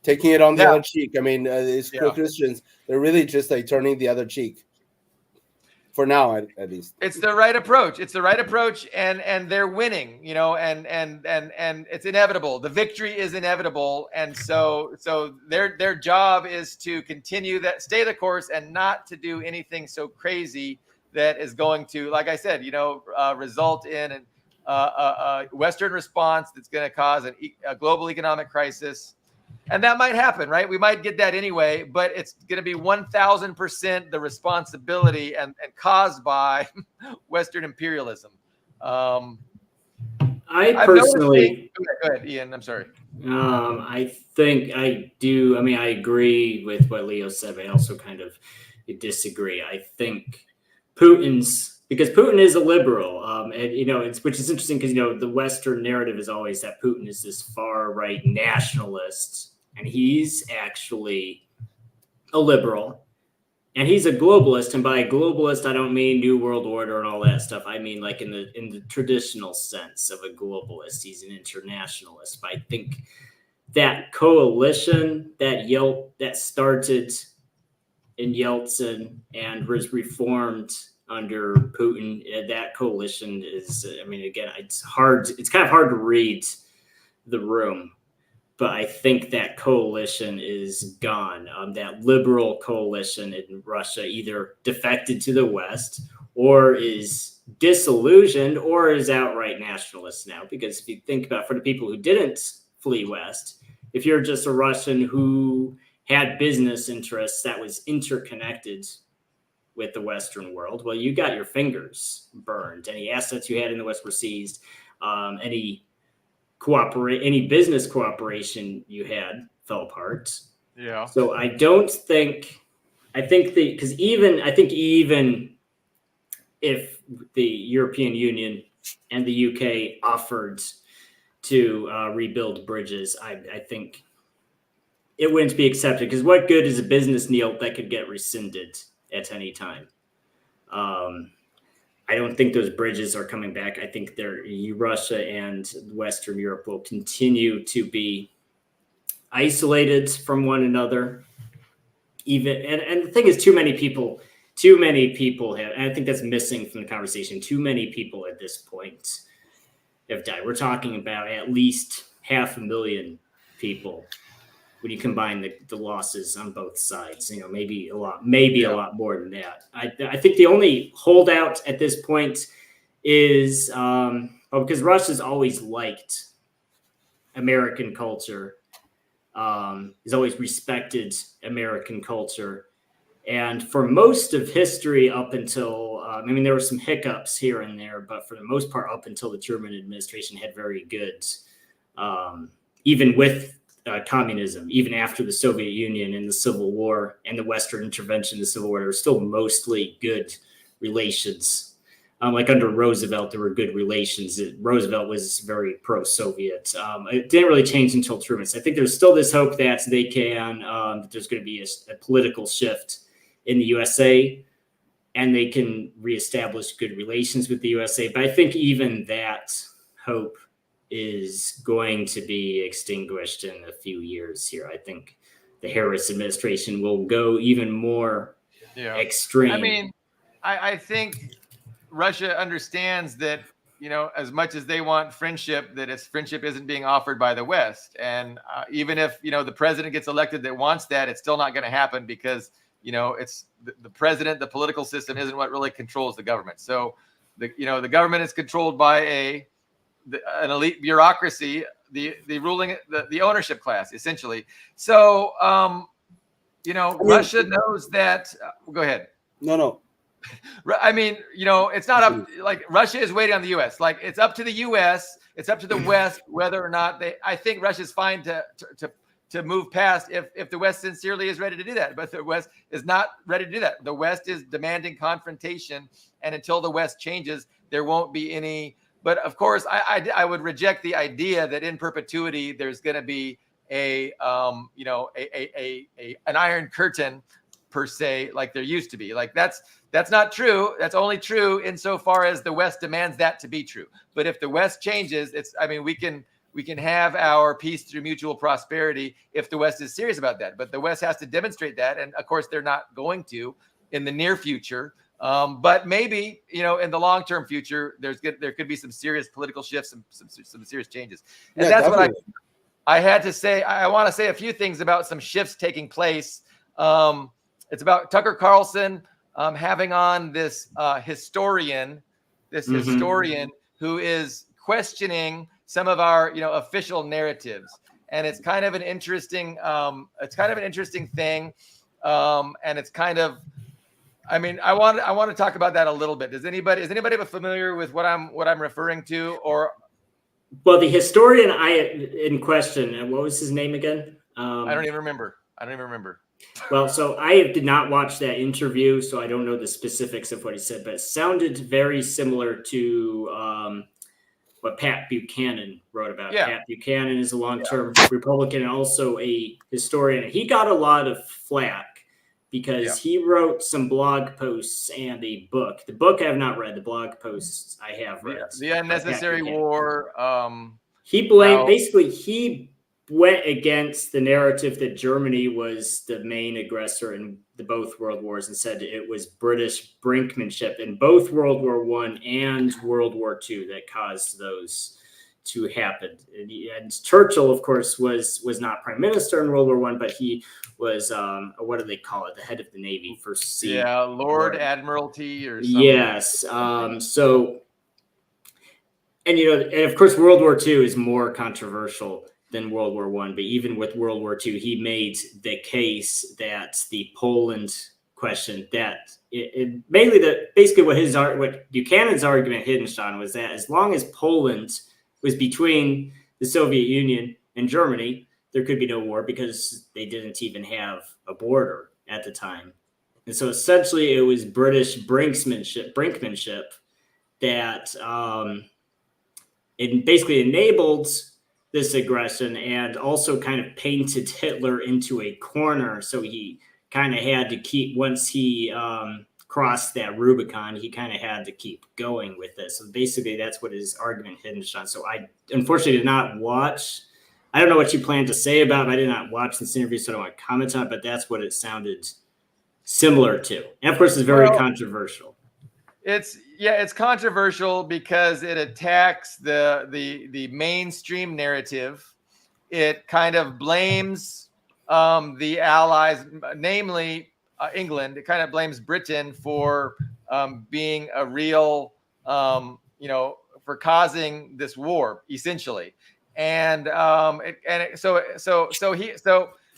Taking it on the other cheek. I mean, it's Christians. They're really just like turning the other cheek. For now, at least. It's the right approach. It's the right approach, and they're winning. And it's inevitable. The victory is inevitable, and so their job is to continue that, stay the course, and not to do anything so crazy that is going to, like I said, result in a Western response that's going to cause a global economic crisis. And that might happen, right? We might get that anyway, but it's going to be 1,000% the responsibility and caused by Western imperialism. I personally... Go ahead, Ian. I'm sorry. I think I do. I mean, I agree with what Leo said, but I also kind of disagree. I think because Putin is a liberal, and which is interesting because the Western narrative is always that Putin is this far right nationalist, and he's actually a liberal, and he's a globalist. And by a globalist, I don't mean New World Order and all that stuff. I mean like in the traditional sense of a globalist. He's an internationalist. But I think that coalition that started in Yeltsin and was reformed under Putin, that coalition is, again, it's kind of hard to read the room, but I think that coalition is gone. That liberal coalition in Russia either defected to the West or is disillusioned or is outright nationalist now. Because if you think about, for the people who didn't flee West, if you're just a Russian who had business interests that was interconnected with the Western world, well, you got your fingers burned. Any assets you had in the West were seized. Any business cooperation you had fell apart. Yeah. So I don't think I think even if the European Union and the UK offered to rebuild bridges, I think it wouldn't be accepted, because what good is a business deal that could get rescinded at any time? I don't think those bridges are coming back. I think Russia and Western Europe will continue to be isolated from one another. And the thing is, too many people have, and I think that's missing from the conversation. Too many people at this point have died. We're talking about at least 500,000 people when you combine the losses on both sides. Maybe a lot more than that. I think the only holdout at this point is because Russia's always liked American culture, has always respected American culture. And for most of history up until, there were some hiccups here and there, but for the most part, up until the Truman administration, had very good, even with communism, even after the Soviet Union and the Civil War and the Western intervention in the Civil War, there were still mostly good relations. Like under Roosevelt, there were good relations. Roosevelt was very pro-Soviet. It didn't really change until Truman. So I think there's still this hope that they can, that there's going to be a political shift in the USA, and they can reestablish good relations with the USA. But I think even that hope is going to be extinguished in a few years here. I think the Harris administration will go even more extreme. I think Russia understands that, as much as they want friendship, that its friendship isn't being offered by the West. And even if, the president gets elected that wants that, it's still not going to happen, because, it's the president, the political system isn't what really controls the government. So the government is controlled by an elite bureaucracy, the ruling, the ownership class, essentially. So, Russia knows that. Go ahead. No. It's not up. Like, Russia is waiting on the U.S. Like, it's up to the U.S. It's up to the West whether or not I think Russia's fine to move past if the West sincerely is ready to do that. But the West is not ready to do that. The West is demanding confrontation, and until the West changes, there won't be any. But of course, I would reject the idea that in perpetuity there's going to be an Iron Curtain, per se, like there used to be. Like, that's not true. That's only true insofar as the West demands that to be true. But if the West changes, we can have our peace through mutual prosperity if the West is serious about that. But the West has to demonstrate that, and of course they're not going to in the near future. But maybe, in the long-term future, there could be some serious political shifts, some serious changes. And that's definitely what I had to say. I want to say a few things about some shifts taking place. It's about Tucker Carlson having on this historian who is questioning some of our, official narratives. And it's kind of an interesting, thing. And it's kind of, I want to talk about that a little bit. Is anybody familiar with what I'm referring to? Or, well, the historian in question, and what was his name again? I don't even remember. Well, so I did not watch that interview, so I don't know the specifics of what he said, but it sounded very similar to what Pat Buchanan wrote about. Yeah. Pat Buchanan is a long-term Republican and also a historian. He got a lot of flack because he wrote some blog posts and a book. The book I have not read. The blog posts I have read. The Unnecessary War. He went against the narrative that Germany was the main aggressor in both World Wars and said it was British brinkmanship in both World War I and World War II that caused those to happen. And Churchill, of course, was not prime minister in World War I, but he was, what do they call it? The head of the Navy, First Sea. Yeah, Lord Admiralty or something. Yes. And of course, World War II is more controversial than World War I, but even with World War II, he made the case that the Poland question, that basically what Buchanan's argument hinged on was that as long as Poland was between the Soviet Union and Germany, there could be no war because they didn't even have a border at the time. And so essentially it was British brinkmanship that it basically enabled this aggression and also kind of painted Hitler into a corner. So he kind of had to keep, once he crossed that Rubicon, he kind of had to keep going with this. So basically that's what his argument hinged on. So I unfortunately did not watch. I don't know what you plan to say about it. I did not watch this interview, so I don't want to comment on it, but that's what it sounded similar to. And of course, it's very controversial. It's controversial because it attacks the mainstream narrative. It kind of blames the Allies, namely England. It kind of blames Britain for being a real, for causing this war, essentially. And so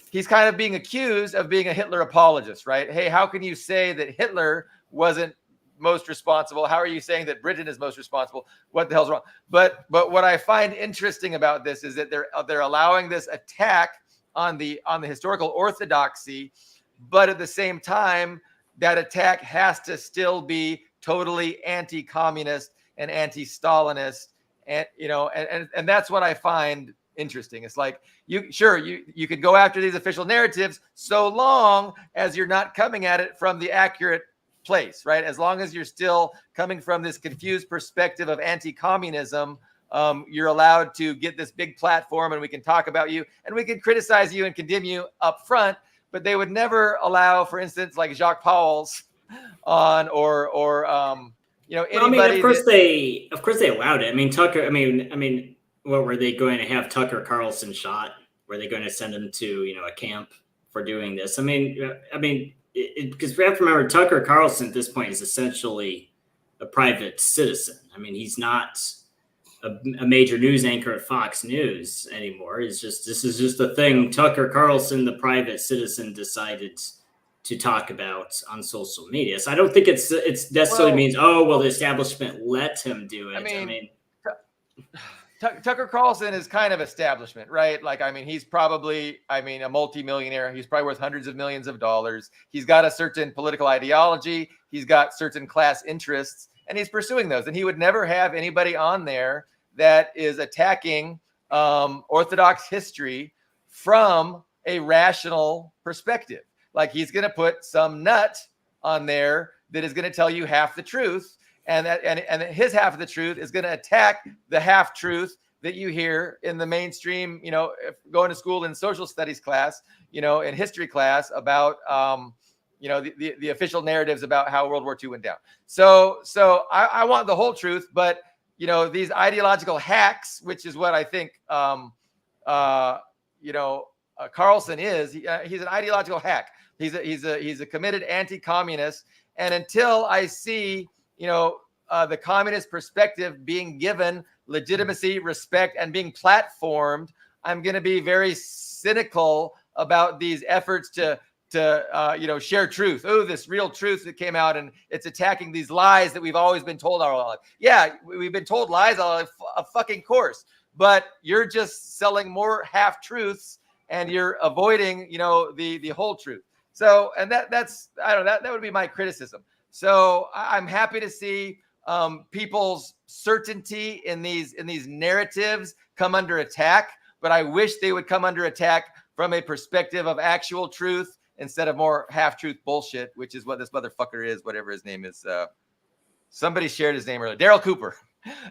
he's kind of being accused of being a Hitler apologist, right? Hey, how can you say that Hitler wasn't most responsible? How are you saying that Britain is most responsible? What the hell's wrong? But what I find interesting about this is that they're allowing this attack on the historical orthodoxy, but at the same time, that attack has to still be totally anti-communist and anti-Stalinist, and and that's what I find interesting. It's like you could go after these official narratives so long as you're not coming at it from the accurate place, right? As long as you're still coming from this confused perspective of anti-communism, you're allowed to get this big platform, and we can talk about you and we can criticize you and condemn you up front. But they would never allow, for instance, like Jacques Paul's on or anybody. Well, I mean, of course they allowed it. I mean, Tucker. I mean, what were they going to have Tucker Carlson shot? Were they going to send him to a camp for doing this? I mean, because we have to remember Tucker Carlson at this point is essentially a private citizen. I mean, he's not a major news anchor at Fox News anymore. This is just a thing Tucker Carlson, the private citizen, decided to talk about on social media. So I don't think it's necessarily means, the establishment let him do it. I mean Tucker Carlson is kind of establishment, right? Like, I mean, he's probably, a multimillionaire. He's probably worth hundreds of millions of dollars. He's got a certain political ideology. He's got certain class interests, and he's pursuing those. And he would never have anybody on there that is attacking Orthodox history from a rational perspective. Like, he's going to put some nut on there that is going to tell you half the truth. And his half of the truth is going to attack the half truth that you hear in the mainstream, going to school in social studies class, in history class about, the official narratives about how World War II went down. So I want the whole truth, but, these ideological hacks, which is what I think, Carlson is, he's an ideological hack. He's a committed anti-communist. And until I see, the communist perspective being given legitimacy, respect, and being platformed, I'm going to be very cynical about these efforts to share truth. Oh, this real truth that came out, and it's attacking these lies that we've always been told our life. Yeah, we've been told lies all a fucking course, but you're just selling more half truths, and you're avoiding, the whole truth. So, and that's that would be my criticism. So I'm happy to see people's certainty in these narratives come under attack, but I wish they would come under attack from a perspective of actual truth instead of more half-truth bullshit, which is what this motherfucker is, whatever his name is. Somebody shared his name earlier, Daryl Cooper.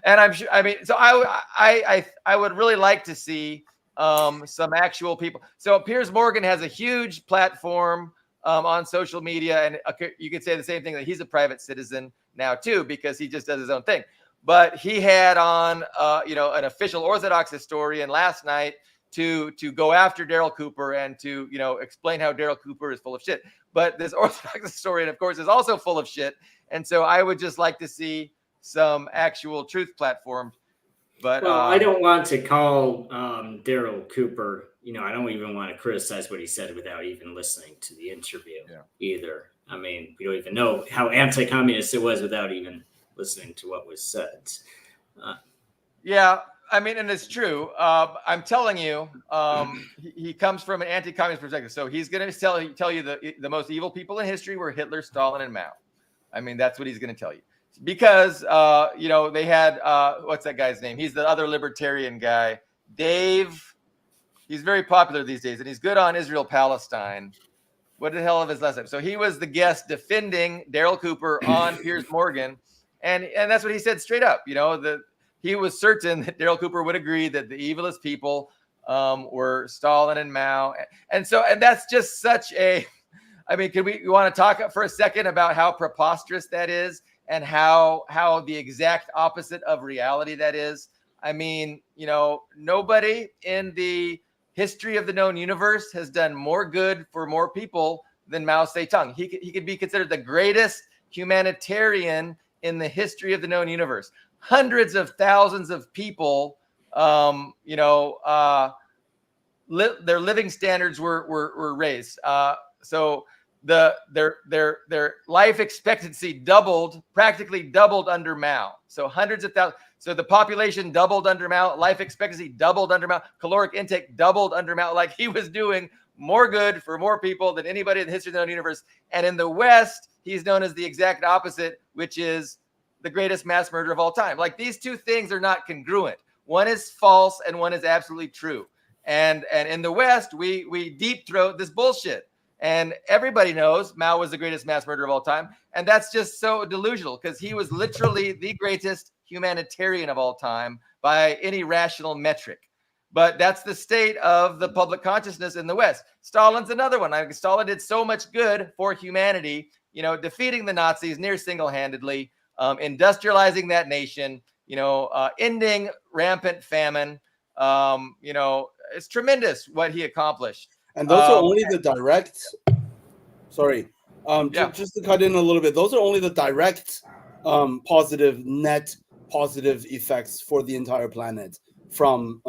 And I'm sure, so I would really like to see some actual people. So Piers Morgan has a huge platform on social media, and you could say the same thing, that he's a private citizen now too, because he just does his own thing. But he had on, an official Orthodox historian last night to go after Daryl Cooper and to, explain how Daryl Cooper is full of shit. But this Orthodox historian, of course, is also full of shit. And so I would just like to see some actual truth platformed. But I don't want to call Daryl Cooper, I don't even want to criticize what he said without even listening to the interview either. I mean, we don't even know how anti-communist it was without even listening to what was said. I mean, and it's true. I'm telling you, he comes from an anti-communist perspective. So he's going to tell you the most evil people in history were Hitler, Stalin, and Mao. I mean, that's what he's going to tell you. Because, they had, what's that guy's name? He's the other libertarian guy, Dave. He's very popular these days, and he's good on Israel-Palestine. What the hell of his last name? So he was the guest defending Daryl Cooper on Piers Morgan. And that's what he said straight up. He was certain that Daryl Cooper would agree that the evilest people were Stalin and Mao. And that's just such a, I mean, you want to talk for a second about how preposterous that is and how the exact opposite of reality that is? I mean, nobody in the history of the known universe has done more good for more people than Mao Zedong. He could be considered the greatest humanitarian in the history of the known universe. Hundreds of thousands of people, their living standards were raised. So their life expectancy practically doubled under Mao. So hundreds of thousands. So the population doubled under Mao, life expectancy doubled under Mao, caloric intake doubled under Mao. Like, he was doing more good for more people than anybody in the history of the known universe. And in the West, he's known as the exact opposite, which is the greatest mass murderer of all time. Like, these two things are not congruent. One is false and one is absolutely true. And in the West, we deep throat this bullshit. And everybody knows Mao was the greatest mass murderer of all time. And that's just so delusional, because he was literally the greatest humanitarian of all time by any rational metric. But that's the state of the public consciousness in the West. Stalin's another one. Stalin did so much good for humanity, defeating the Nazis near single-handedly, industrializing that nation, ending rampant famine. It's tremendous what he accomplished. And those are only the direct. Sorry, just to cut in a little bit. Those are only the direct, net positive effects for the entire planet from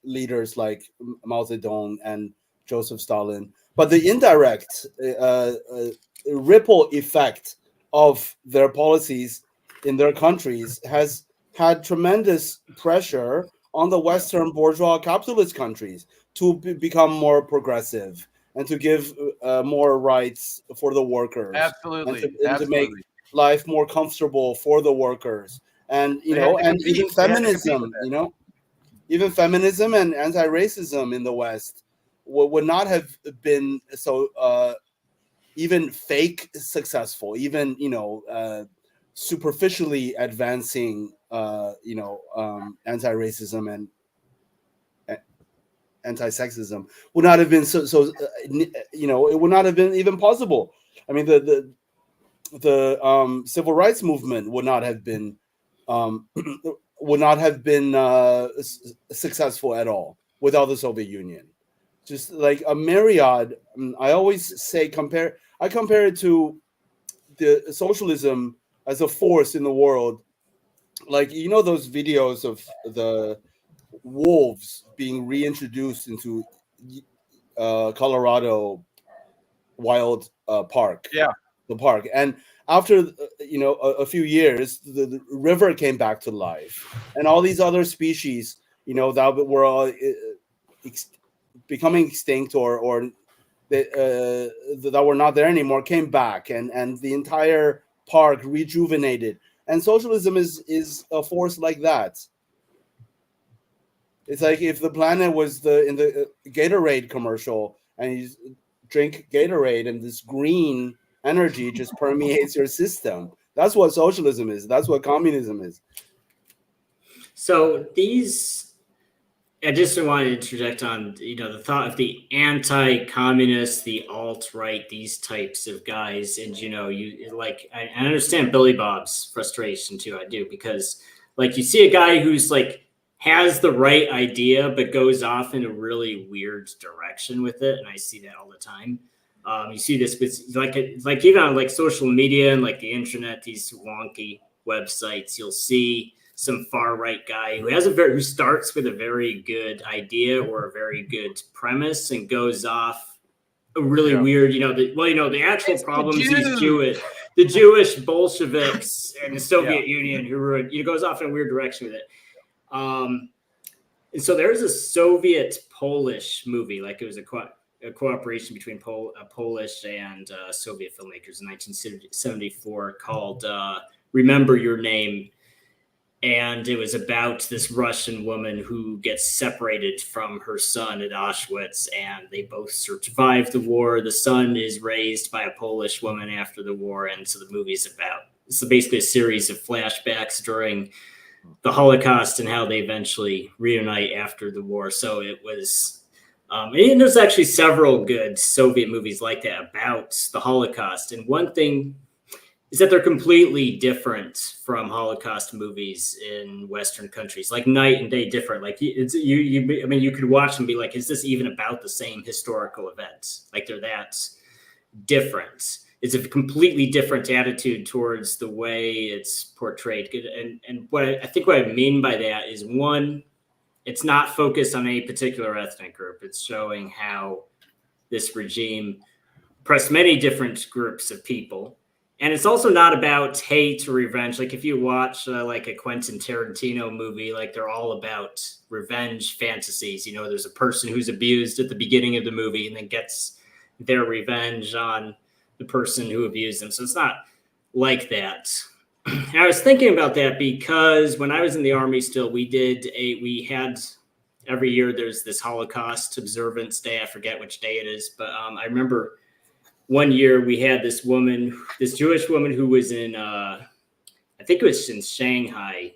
leaders like Mao Zedong and Joseph Stalin. But the indirect ripple effect of their policies in their countries has had tremendous pressure on the Western bourgeois capitalist countries to become more progressive and to give more rights for the workers. Absolutely. And to make life more comfortable for the workers. And, even feminism, even feminism and anti-racism in the West would not have been so even fake successful, even, superficially advancing, anti-racism and anti-sexism would not have been it would not have been even possible. I mean, the civil rights movement would not have been successful at all without the Soviet Union. Just like a myriad. I always say I compare it to the socialism as a force in the world. Like, those videos of the wolves being reintroduced into Colorado wild park. Yeah, the park. And after a few years, the river came back to life, and all these other species, that were all becoming extinct or that were not there anymore came back, and the entire park rejuvenated. And socialism is a force like that. It's like if the planet was in the Gatorade commercial, and you drink Gatorade and this green energy just permeates your system. That's what socialism is. That's what communism is. So I just want to interject on, the thought of the anti-communist, the alt-right, these types of guys. And, I understand Billy Bob's frustration too. I do, because you see a guy who's has the right idea, but goes off in a really weird direction with it. And I see that all the time. You see this with even on social media and the internet, these wonky websites, you'll see some far right guy who starts with a very good idea or a very good premise and goes off a really weird, the actual problems these Jewish Bolsheviks and the Soviet Union who ruined, goes off in a weird direction with it. And so there's a Soviet-Polish movie, like it was a cooperation between Polish and Soviet filmmakers in 1974 called Remember Your Name. And it was about this Russian woman who gets separated from her son at Auschwitz, and they both survive the war. The son is raised by a Polish woman after the war, and so the movie's basically a series of flashbacks during the Holocaust and how they eventually reunite after the war. So it was, and there's actually several good Soviet movies like that about the Holocaust. And one thing is that they're completely different from Holocaust movies in Western countries, like night and day different. Like you could watch and be like, is this even about the same historical events? Like they're that different. It's a completely different attitude towards the way it's portrayed. And what I mean by that is, one, it's not focused on any particular ethnic group. It's showing how this regime oppressed many different groups of people. And it's also not about hate or revenge. Like if you watch like a Quentin Tarantino movie, like they're all about revenge fantasies. You know, there's a person who's abused at the beginning of the movie and then gets their revenge on the person who abused them. So it's not like that. And I was thinking about that because when I was in the Army still, we had every year there's this Holocaust Observance Day. I forget which day it is, but I remember one year we had this Jewish woman who was in, I think it was in Shanghai.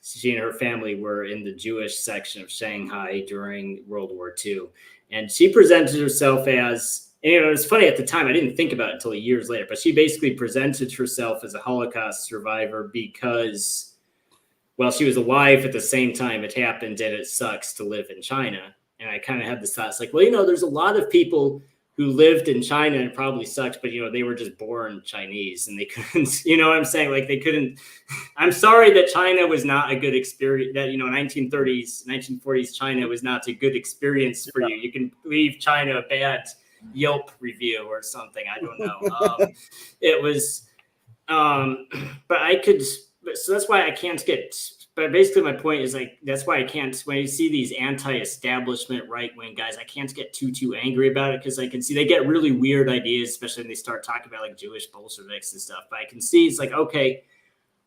She and her family were in the Jewish section of Shanghai during World War II. And she presented herself as, and, it was funny at the time, I didn't think about it until years later, but she basically presented herself as a Holocaust survivor because, well, she was alive at the same time it happened, and it sucks to live in China. And I kind of had this thought, it's like, well, there's a lot of people who lived in China and it probably sucks, but, they were just born Chinese and they couldn't, you know what I'm saying? Like they couldn't, I'm sorry that China was not a good experience, that, 1930s, 1940s China was not a good experience for you. You can leave China a bad Yelp review or something. I don't know. It was, so that's why I can't get, but basically my point is like, that's why I can't, when you see these anti-establishment right-wing guys, I can't get too angry about it because I can see they get really weird ideas, especially when they start talking about like Jewish Bolsheviks and stuff. But I can see it's like, okay,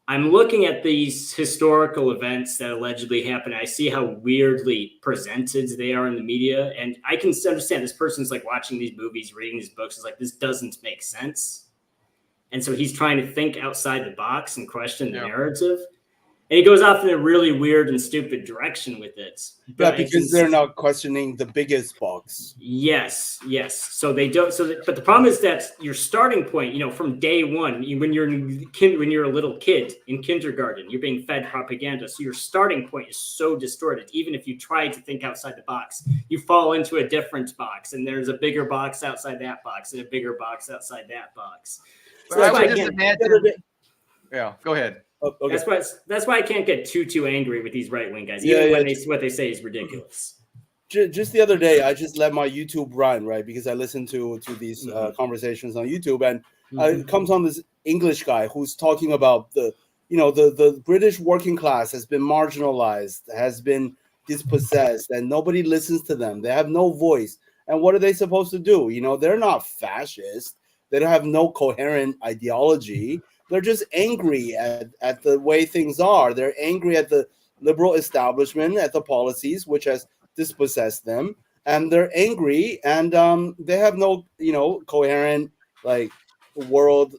I'm looking at these historical events that allegedly happened. I see how weirdly presented they are in the media. And I can understand this person's like watching these movies, reading these books. It's like, this doesn't make sense. And so he's trying to think outside the box and question the narrative. And he goes off in a really weird and stupid direction with it. But because they're not questioning the biggest box. Yes. So they don't. But the problem is that your starting point, from day one, when you're a little kid in kindergarten, you're being fed propaganda. So your starting point is so distorted. Even if you try to think outside the box, you fall into a different box, and there's a bigger box outside that box, and a bigger box outside that box. So I would just imagine. Yeah, go ahead. Okay. That's why I can't get too angry with these right wing guys, even when what they say is ridiculous. Just the other day, I just let my YouTube run, right, because I listen to these conversations on YouTube, and it comes on this English guy who's talking about the British working class has been marginalized, has been dispossessed, and nobody listens to them. They have no voice, and what are they supposed to do? They're not fascist. They don't have no coherent ideology. They're just angry at the way things are. They're angry at the liberal establishment, at the policies which has dispossessed them, and they're angry, and they have no coherent world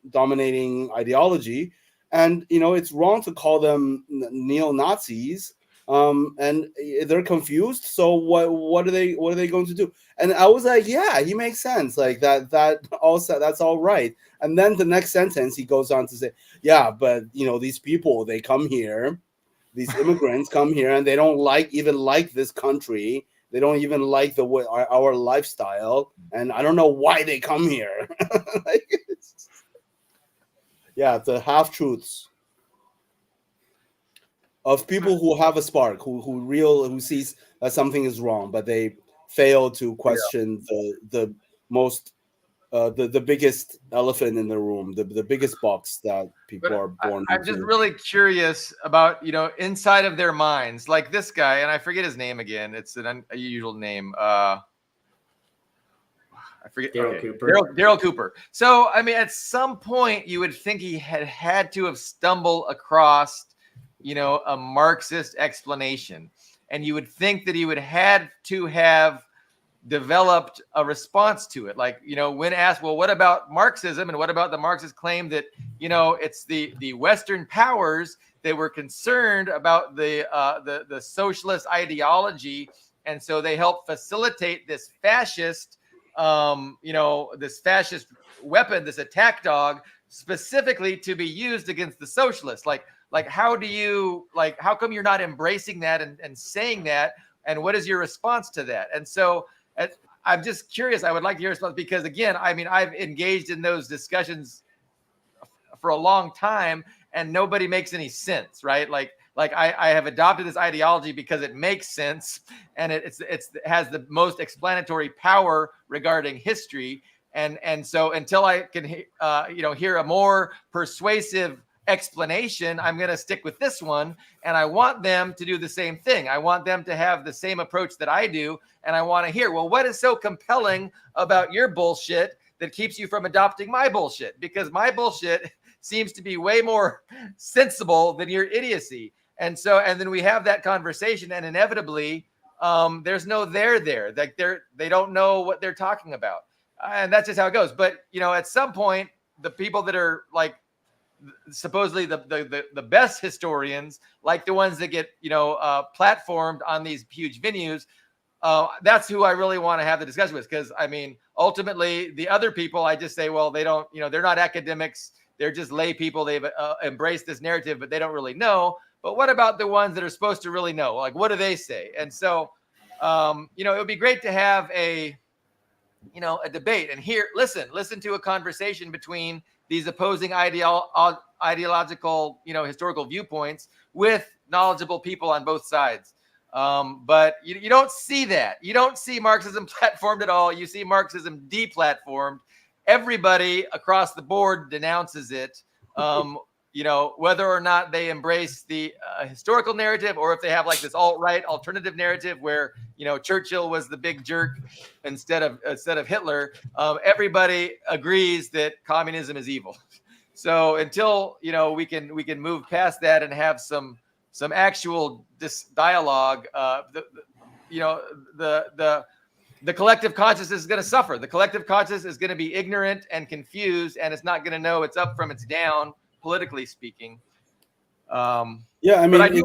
dominating ideology, and it's wrong to call them neo-Nazis. And they're confused. So what are they going to do? And I was like, yeah, he makes sense. Like that also, that's all right. And then the next sentence he goes on to say, yeah, but these people, they come here, these immigrants come here, and they don't even like this country. They don't even like the way our lifestyle, and I don't know why they come here. The half truths of people who have a spark, who sees that something is wrong, but they fail to question the most the biggest elephant in the room, the biggest box that people But are born I'm just into. really curious about, inside of their minds, like this guy, and I forget his name again. It's an unusual name. I forget. Daryl Okay. Cooper. Daryl Cooper. So, I mean, at some point, you would think he had to have stumbled across, a Marxist explanation, and you would think that he would had to have developed a response to it. Like, when asked, well, what about Marxism, and what about the Marxist claim that it's the Western powers that were concerned about the socialist ideology, and so they help facilitate this fascist this fascist weapon, this attack dog, specifically to be used against the socialists. Like how come you're not embracing that and saying that, and what is your response to that? And so I'm just curious. I would like to hear your response, because again, I mean, I've engaged in those discussions for a long time, and nobody makes any sense, right? Like I have adopted this ideology because it makes sense, and it has the most explanatory power regarding history, and so until I can hear a more persuasive explanation, I'm going to stick with this one. And I want them to do the same thing. I want them to have the same approach that I do, and I want to hear, well, what is so compelling about your bullshit that keeps you from adopting my bullshit? Because my bullshit seems to be way more sensible than your idiocy. And then we have that conversation, and inevitably there's no there. Like they don't know what they're talking about. And that's just how it goes. But, at some point, the people that are like supposedly the best historians, like the ones that get, platformed on these huge venues, that's who I really want to have the discussion with. Because, I mean, ultimately, the other people, I just say, well, they don't, they're not academics. They're just lay people. They've embraced this narrative, but they don't really know. But what about the ones that are supposed to really know? Like, what do they say? And so, it would be great to have a debate and listen to a conversation between these opposing ideological, historical viewpoints with knowledgeable people on both sides. But you don't see that. You don't see Marxism platformed at all. You see Marxism deplatformed. Everybody across the board denounces it. Whether or not they embrace the historical narrative, or if they have like this alt-right alternative narrative where, Churchill was the big jerk instead of Hitler. Everybody agrees that communism is evil. So until, we can move past that and have some actual dialogue, the collective consciousness is going to suffer. The collective consciousness is going to be ignorant and confused, and it's not going to know it's up from its down, politically speaking. Yeah, I mean,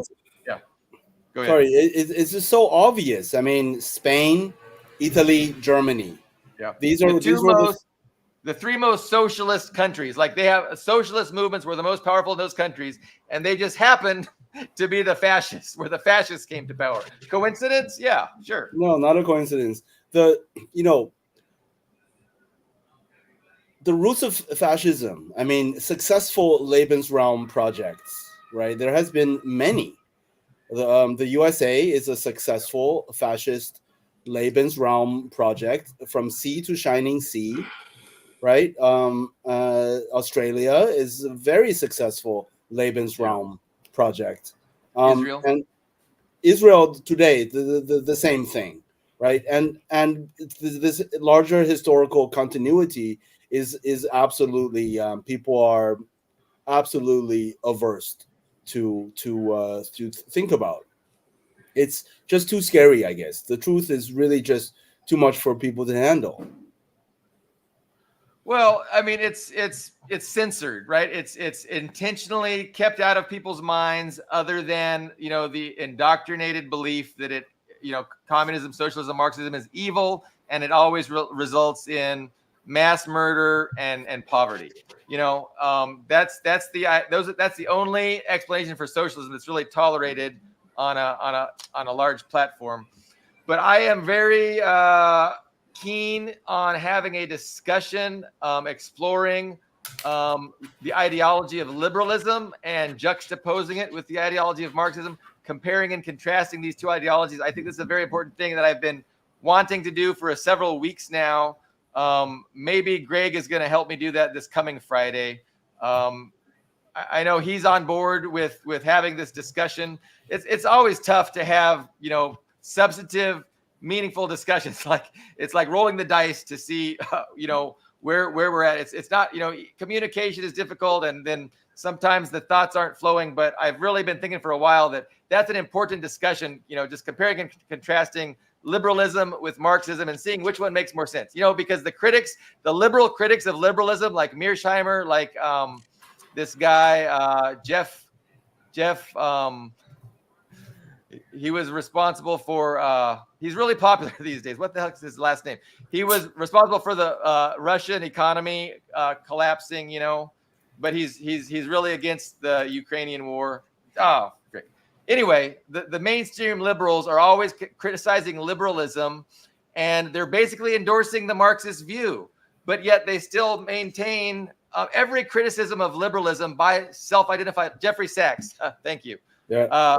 Go ahead. sorry, it's just so obvious. I mean, Spain, Italy, Germany. Yeah, these were the three most socialist countries. Like, they have socialist movements were the most powerful in those countries, and they just happened to be the fascists, where the fascists came to power. Coincidence? Yeah, sure. No, not a coincidence. The roots of fascism. I mean, successful Lebensraum projects, right? There has been many. The USA is a successful fascist Lebensraum project, from sea to shining sea, right? Australia is a very successful Lebensraum project. Israel. And Israel today, the same thing, right? And this larger historical continuity is absolutely, people are absolutely averse to think about. It's just too scary, I guess. The truth is really just too much for people to handle. Well, I mean, it's censored, right? It's intentionally kept out of people's minds, other than, the indoctrinated belief that communism, socialism, Marxism is evil, and it always results in mass murder and poverty. That's the only explanation for socialism that's really tolerated on a large platform. But I am very keen on having a discussion, exploring the ideology of liberalism and juxtaposing it with the ideology of Marxism, comparing and contrasting these two ideologies. I think this is a very important thing that I've been wanting to do for several weeks now. Maybe Greg is going to help me do that this coming Friday. I know he's on board with having this discussion. It's always tough to have, substantive, meaningful discussions. It's like rolling the dice to see, where we're at. It's not, communication is difficult, and then sometimes the thoughts aren't flowing. But I've really been thinking for a while that that's an important discussion. Just comparing and contrasting liberalism with Marxism and seeing which one makes more sense. Because the liberal critics of liberalism, like Mearsheimer, like this guy Jeff. He was responsible for. He's really popular these days. What the heck is his last name? He was responsible for the Russian economy collapsing. But he's really against the Ukrainian war. Oh, great. Anyway, the mainstream liberals are always criticizing liberalism, and they're basically endorsing the Marxist view. But yet they still maintain every criticism of liberalism by self-identified Jeffrey Sachs. Thank you. Yeah.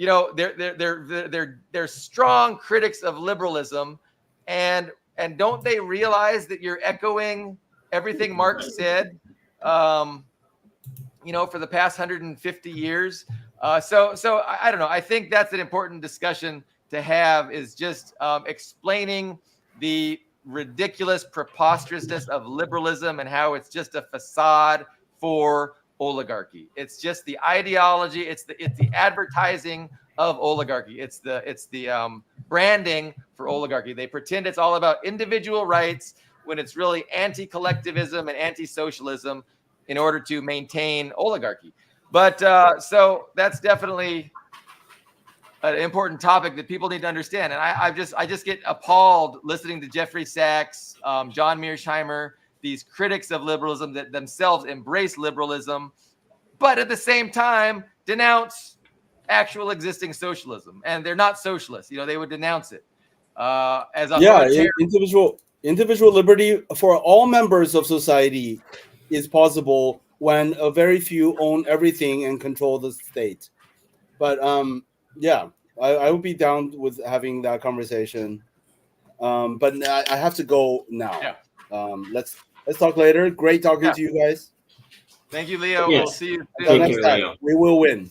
They're strong critics of liberalism, and don't they realize that you're echoing everything Marx said, for the past 150 years? So I don't know. I think that's an important discussion to have, is just explaining the ridiculous preposterousness of liberalism and how it's just a facade for oligarchy. It's just the ideology. It's the advertising of oligarchy. It's the branding for oligarchy. They pretend it's all about individual rights when it's really anti-collectivism and anti-socialism in order to maintain oligarchy. But so that's definitely an important topic that people need to understand. And I just get appalled listening to Jeffrey Sachs, John Mearsheimer, these critics of liberalism that themselves embrace liberalism, but at the same time denounce actual existing socialism. And they're not socialists. They would denounce it as authoritarian. Individual liberty for all members of society is possible when a very few own everything and control the state. But I would be down with having that conversation. But I have to go now. Yeah. Let's talk later. Great talking to you guys. Thank you, Leo. Yes. We'll see you Until next time. Leo. We will win.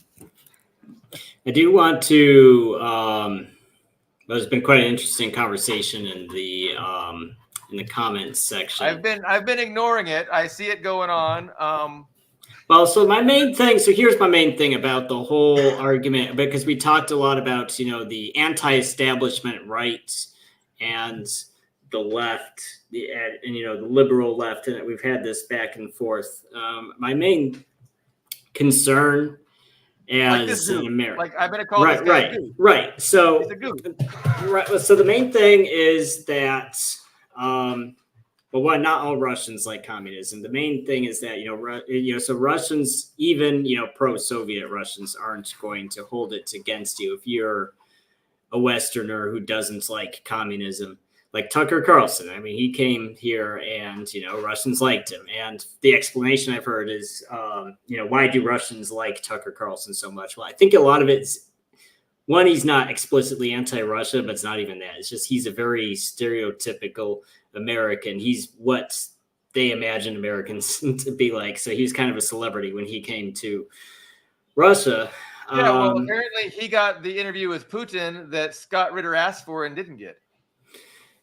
I do want to. There's been quite an interesting conversation in the comments section. I've been ignoring it. I see it going on. Well, so here's my main thing about the whole argument, because we talked a lot about, the anti-establishment right and the left, and the liberal left, and we've had this back and forth. My main concern as an American, like I've been called this guy a goof. Right. So, he's a goof. Right. So the main thing is that, well, one, not all Russians like communism. The main thing is that, so Russians, even, pro-Soviet Russians, aren't going to hold it against you if you're a Westerner who doesn't like communism. Like Tucker Carlson. I mean, he came here and, Russians liked him. And the explanation I've heard is, why do Russians like Tucker Carlson so much? Well, I think a lot of it's, one, he's not explicitly anti-Russia, but it's not even that. It's just he's a very stereotypical American. He's what they imagine Americans to be like. So he was kind of a celebrity when he came to Russia. Yeah, well, apparently he got the interview with Putin that Scott Ritter asked for and didn't get.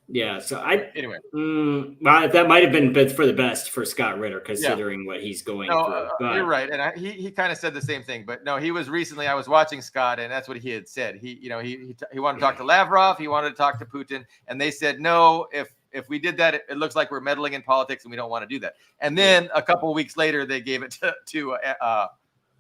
Yeah, so anyway. Well, that might have been for the best for Scott Ritter, considering what he's going through. But you're right, and he kind of said the same thing. But no, he was recently. I was watching Scott, and that's what he had said. He wanted to talk to Lavrov. He wanted to talk to Putin, and they said no. If we did that, it looks like we're meddling in politics, and we don't want to do that. And then a couple of weeks later, they gave it to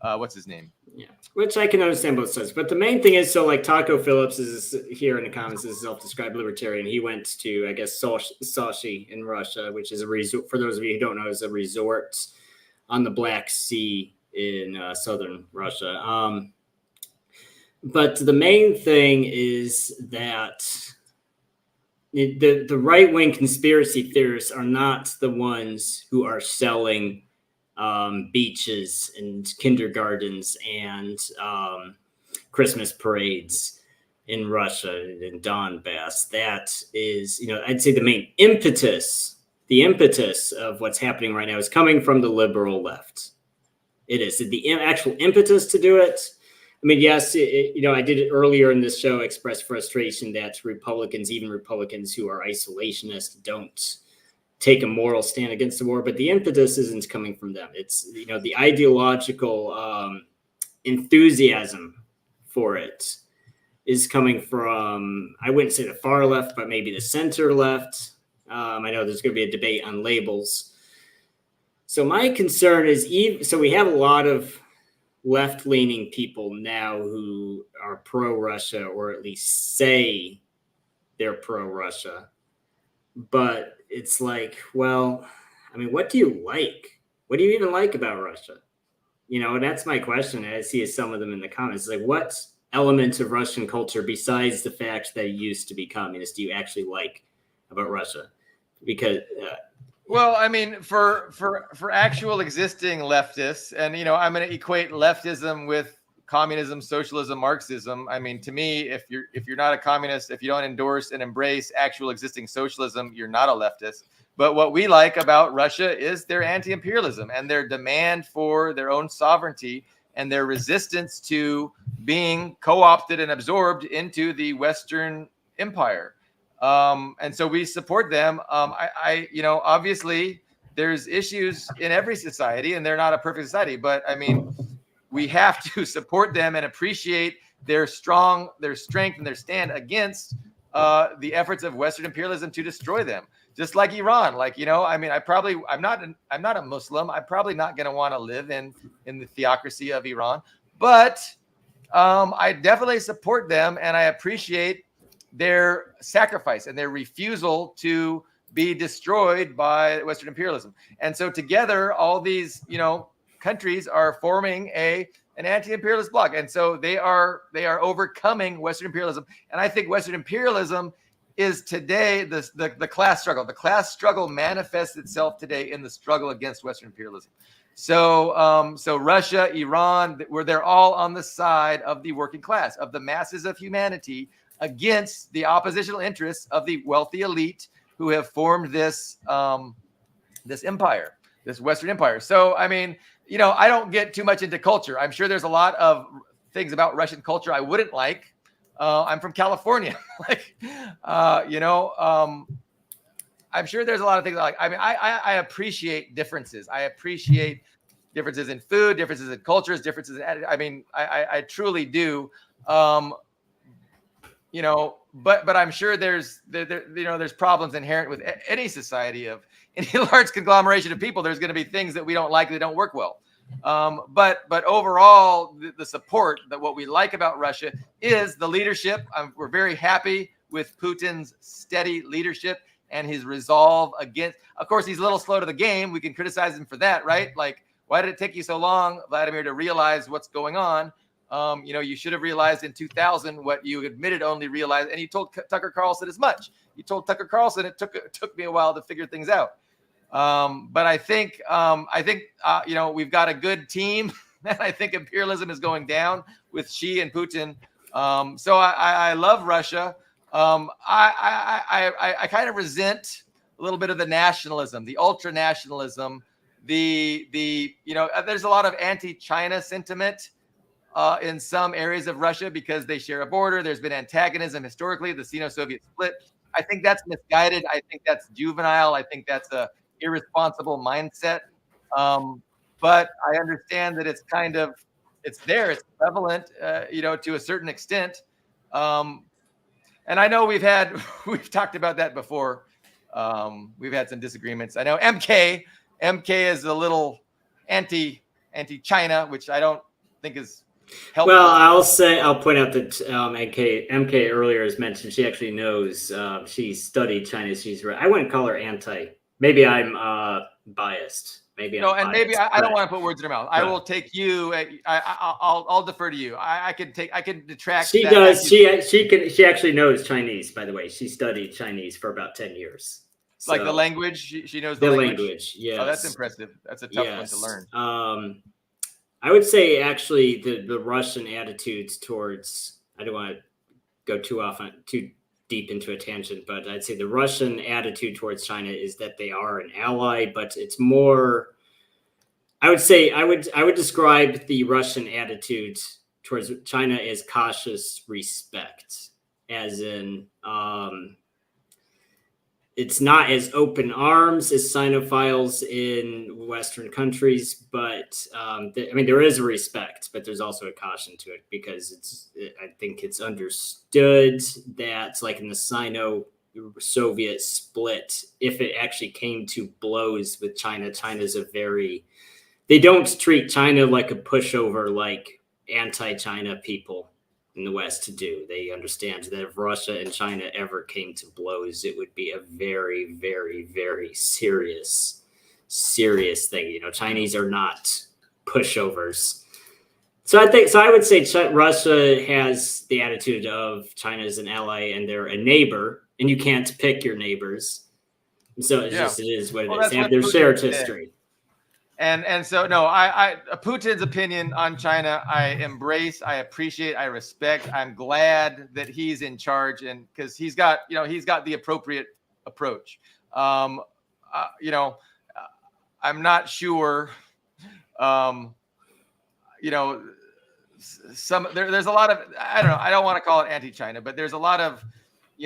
what's his name? Yeah, which I can understand both sides. But the main thing is, so like Taco Phillips is here in the comments, is a self-described libertarian. He went to, I guess, Sochi in Russia, which is a resort, for those of you who don't know, is a resort on the Black Sea in southern Russia. But the main thing is that the right-wing conspiracy theorists are not the ones who are selling beaches and kindergartens and Christmas parades in Russia, in Donbass. That is, I'd say the main impetus of what's happening right now is coming from the liberal left. It is the actual impetus to do it. I mean, yes, I did it earlier in this show, express frustration that Republicans, even Republicans who are isolationist, don't take a moral stand against the war, but the impetus isn't coming from them. It's, the ideological enthusiasm for it is coming from, I wouldn't say the far left, but maybe the center left. I know there's going to be a debate on labels. So my concern is, so we have a lot of left-leaning people now who are pro-Russia, or at least say they're pro-Russia. But it's like, well, I mean, what do you like? What do you even like about Russia? And that's my question. I see some of them in the comments. It's like, what elements of Russian culture, besides the fact that it used to be communist, do you actually like about Russia? Because well, I mean, for actual existing leftists, and I'm going to equate leftism with communism, socialism, Marxism. I mean, to me, if you're not a communist, if you don't endorse and embrace actual existing socialism, you're not a leftist. But what we like about Russia is their anti-imperialism and their demand for their own sovereignty and their resistance to being co-opted and absorbed into the Western empire. And so we support them. Obviously there's issues in every society and they're not a perfect society, but I mean, we have to support them and appreciate their strength and their stand against the efforts of Western imperialism to destroy them. Just like Iran, I mean, I'm not a Muslim. I'm probably not going to want to live in the theocracy of Iran, but I definitely support them and I appreciate their sacrifice and their refusal to be destroyed by Western imperialism. And so together, all these, countries are forming an anti-imperialist bloc. And so they are overcoming Western imperialism. And I think Western imperialism is today the class struggle. The class struggle manifests itself today in the struggle against Western imperialism. So Russia, Iran, where they're all on the side of the working class, of the masses of humanity, against the oppositional interests of the wealthy elite who have formed this empire, this Western empire. So, I mean, I don't get too much into culture. I'm sure there's a lot of things about Russian culture I wouldn't like. I'm from California. I'm sure there's a lot of things I like. I mean, I appreciate differences. I appreciate differences in food, differences in cultures, differences in, I mean, I truly do. But I'm sure there's problems inherent with any society of any large conglomeration of people. There's going to be things that we don't like that don't work well. But overall, the support, that what we like about Russia is the leadership. We're very happy with Putin's steady leadership and his resolve against. Of course, he's a little slow to the game. We can criticize him for that, right? Like, why did it take you so long, Vladimir, to realize what's going on? You should have realized in 2000 what you admitted only realized, and you told Tucker Carlson as much. You told Tucker Carlson it took me a while to figure things out. But I think we've got a good team, and I think imperialism is going down with Xi and Putin. So I love Russia. I kind of resent a little bit of the nationalism, the ultra nationalism, there's a lot of anti-China sentiment in some areas of Russia because they share a border. There's been antagonism historically, the Sino-Soviet split. I think that's misguided. I think that's juvenile. I think that's a irresponsible mindset. But I understand that it's there. It's prevalent, to a certain extent. And I know we've talked about that before. We've had some disagreements. I know MK is a little anti-China, which I don't think is helpful. Well, I'll point out that MK earlier has mentioned she actually knows. She studied Chinese. I wouldn't call her anti. Maybe I'm biased. Maybe I'm biased, maybe I don't want to put words in her mouth. I will take you. I'll defer to you. I can detract. She does. She actually knows Chinese. By the way, she studied Chinese for about 10 years. Like the language, she knows the language. Yes. Oh, that's impressive. That's a tough one to learn. I would say actually the Russian attitudes towards, I don't want to go too deep into a tangent, but I'd say the Russian attitude towards China is that they are an ally, but it's more. I would say I would describe the Russian attitude towards China as cautious respect, as in it's not as open arms as Sinophiles in Western countries, but there is a respect, but there's also a caution to it because I think it's understood that, like in the Sino-Soviet split, if it actually came to blows with China, they don't treat China like a pushover, like anti-China people in the West do. They understand that if Russia and China ever came to blows, it would be a very, very, very serious thing. Chinese are not pushovers. So I would say Russia has the attitude of China as an ally and they're a neighbor, and you can't pick your neighbors. So it is what it is. They have their shared history. And so no, I Putin's opinion on China, I embrace, I appreciate, I respect. I'm glad that he's in charge, and because he's got the appropriate approach. I'm not sure. There's a lot of, I don't know. I don't want to call it anti-China, but there's a lot of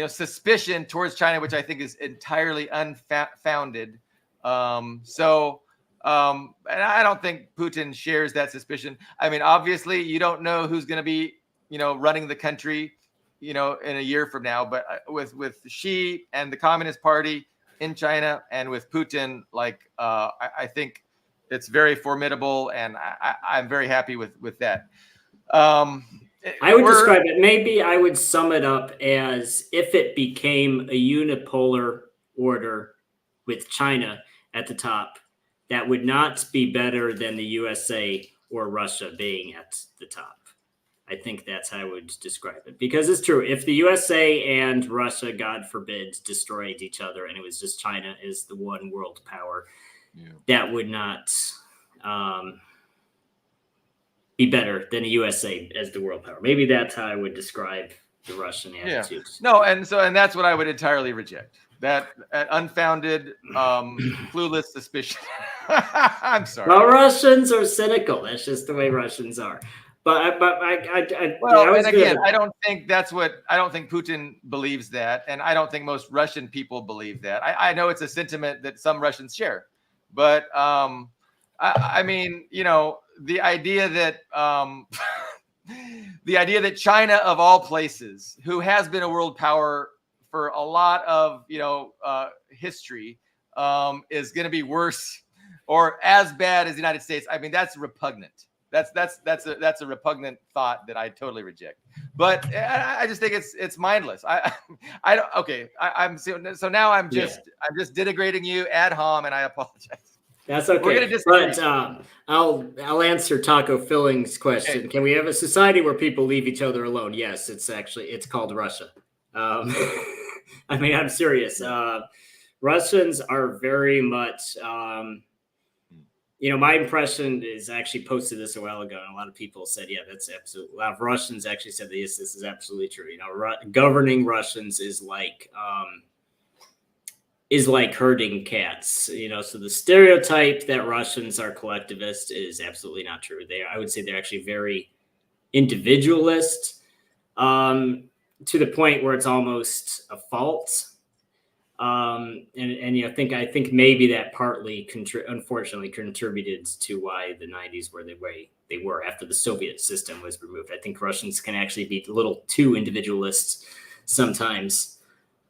suspicion towards China, which I think is entirely unfounded. And I don't think Putin shares that suspicion. I mean, obviously, you don't know who's going to be, running the country, in a year from now. But with Xi and the Communist Party in China, and with Putin, I think it's very formidable, and I'm very happy with that. I would describe it. Maybe I would sum it up as if it became a unipolar order with China at the top, that would not be better than the USA or Russia being at the top. I think that's how I would describe it. Because it's true. If the USA and Russia, God forbid, destroyed each other and it was just China as the one world power, that would not be better than the USA as the world power. Maybe that's how I would describe the Russian attitudes. No, and that's what I would entirely reject. That unfounded, clueless suspicion. I'm sorry. Well, Russians are cynical. That's just the way Russians are. But I don't think Putin believes that, and I don't think most Russian people believe that. I know it's a sentiment that some Russians share, but I mean, the idea that China, of all places, who has been a world power for a lot of history, is going to be worse or as bad as the United States. I mean, that's repugnant. That's a repugnant thought that I totally reject. But I just think it's mindless. I'm just denigrating you ad hom, and I apologize. That's okay. We're gonna disagree. But I'll answer Taco Filling's question. Okay. Can we have a society where people leave each other alone? Yes, it's called Russia. I mean, I'm serious. Russians are very much, my impression is, I actually posted this a while ago, and a lot of people said, yeah, that's absolutely, a lot of Russians actually said, yes, this is absolutely true. Governing Russians is like herding cats, so the stereotype that Russians are collectivist is absolutely not true. I would say they're actually very individualist, to the point where it's almost a fault. I think maybe that partly unfortunately contributed to why the 90s were the way they were after the Soviet system was removed. I think Russians can actually be a little too individualist sometimes.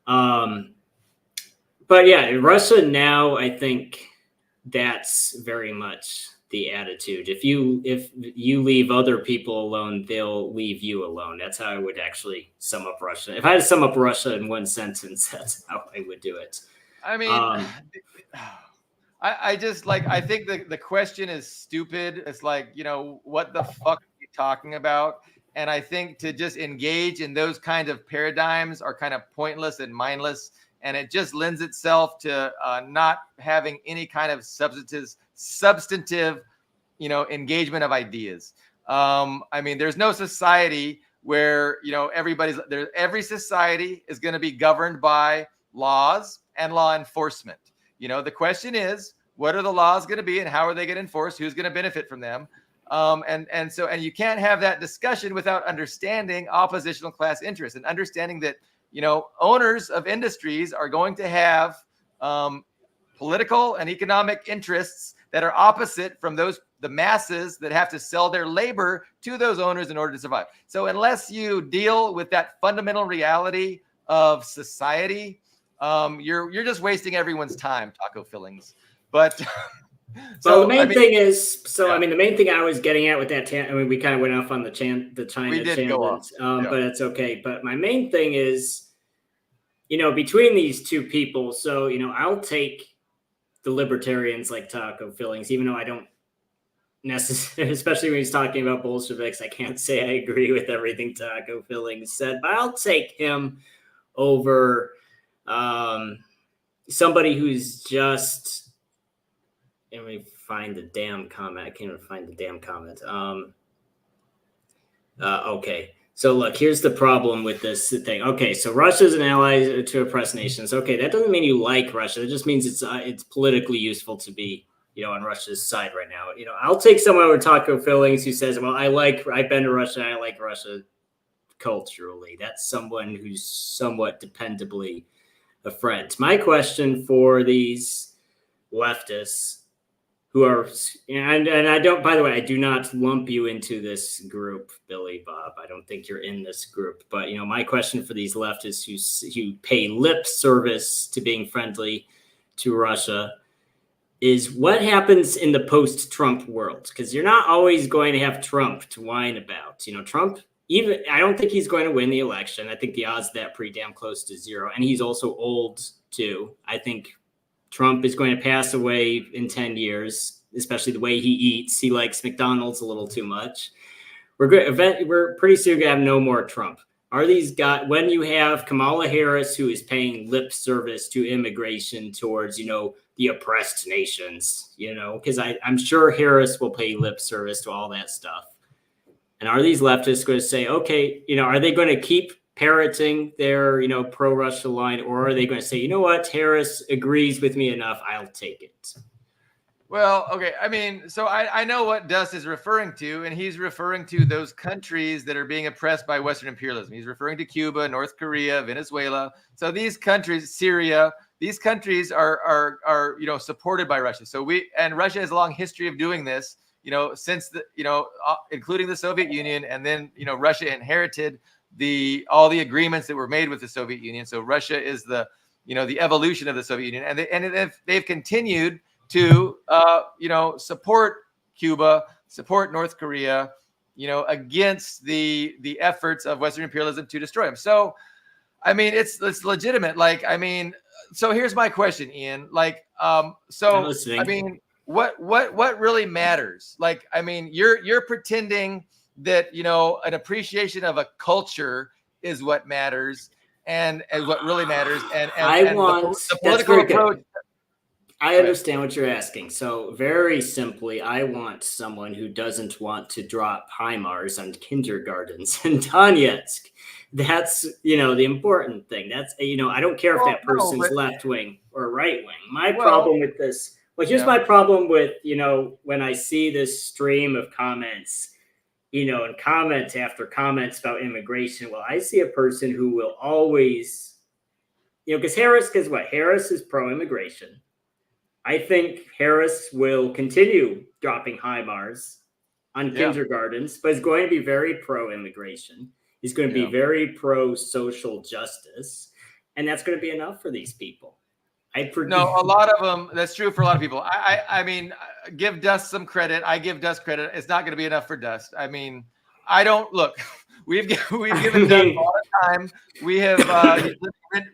But yeah, Russia now, I think that's very much the attitude. If you leave other people alone, they'll leave you alone. That's how I would actually sum up Russia. If I had to sum up Russia in one sentence, that's how I would do it. I mean, I think the question is stupid. It's like, what the fuck are you talking about? And I think to just engage in those kind of paradigms are kind of pointless and mindless. And it just lends itself to not having any kind of substantive, engagement of ideas. I mean, there's no society where, you know, everybody's there. Every society is going to be governed by laws and law enforcement. You know, the question is, what are the laws going to be and how are they going to enforce? Who's going to benefit from them? And you can't have that discussion without understanding oppositional class interests and understanding that, you know, owners of industries are going to have political and economic interests that are opposite from the masses that have to sell their labor to those owners in order to survive. So unless you deal with that fundamental reality of society, you're just wasting everyone's time, taco fillings. But so the main thing is, yeah. I mean, the main thing I was getting at with that, I mean, we kind of went off on the China tangent, but it's okay. But my main thing is, you know, between these two people, so, you know, I'll take the libertarians like taco fillings, even though I don't necessarily, especially when he's talking about Bolsheviks, I can't say I agree with everything taco fillings said, but I'll take him over somebody who's just, let me find the damn comment. I can't even find the damn comment. Okay. So look, here's the problem with this thing. Okay, so Russia's an ally to oppressed nations. Okay, that doesn't mean you like Russia. It just means it's politically useful to be, you know, on Russia's side right now. You know, I'll take someone with taco fillings who says, "Well, I've been to Russia. I like Russia culturally." That's someone who's somewhat dependably a friend. My question for these leftists who are, and I don't, by the way, I do not lump you into this group, Billy Bob. I don't think you're in this group. But, you know, my question for these leftists who pay lip service to being friendly to Russia is, what happens in the post-Trump world? Because you're not always going to have Trump to whine about. You know, Trump, even, I don't think he's going to win the election. I think the odds of that pretty damn close to zero. And he's also old, too. I think Trump is going to pass away in 10 years, especially the way he eats. He likes McDonald's a little too much. We're pretty soon going to have no more Trump. Are these guys, when you have Kamala Harris, who is paying lip service to immigration towards, you know, the oppressed nations, you know, because I'm sure Harris will pay lip service to all that stuff. And are these leftists going to say, okay, you know, are they going to keep parroting their, you know, pro-Russia line, or are they going to say, you know what, Harris agrees with me enough, I'll take it? Well, okay. I mean, so I know what Dust is referring to, and he's referring to those countries that are being oppressed by Western imperialism. He's referring to Cuba, North Korea, Venezuela. So these countries, Syria, these countries are you know, supported by Russia. So Russia has a long history of doing this, you know, since the, you know, including the Soviet Union, and then, you know, Russia inherited all the agreements that were made with the Soviet Union. So Russia is the, you know, the evolution of the Soviet Union, and they've continued to you know, support Cuba, support North Korea, you know, against the efforts of Western imperialism to destroy them. So, I mean, it's legitimate. Like, I mean, so here's my question, Ian. Like, so I mean, what really matters? Like, I mean, you're pretending that, you know, an appreciation of a culture is what matters, and what really matters, and the political approach. I understand what you're asking. So very simply, I want someone who doesn't want to drop HIMARS on kindergartens in Donetsk. That's, you know, the important thing. That's, you know, I don't care if that person's left wing or right wing. My problem with this, here's my problem with, you know, when I see this stream of comments, you know, and comments after comments about immigration. Well, I see a person who will always, you know, because Harris is pro-immigration. I think Harris will continue dropping HIMARS on kindergartens, but is going to be very pro-immigration. He's going to be very pro-social justice, and that's going to be enough for these people. No, a lot of them. That's true for a lot of people. I mean, give Dust some credit. I give Dust credit. It's not going to be enough for Dust. I mean, I don't look. We've given Dust a lot of time. We have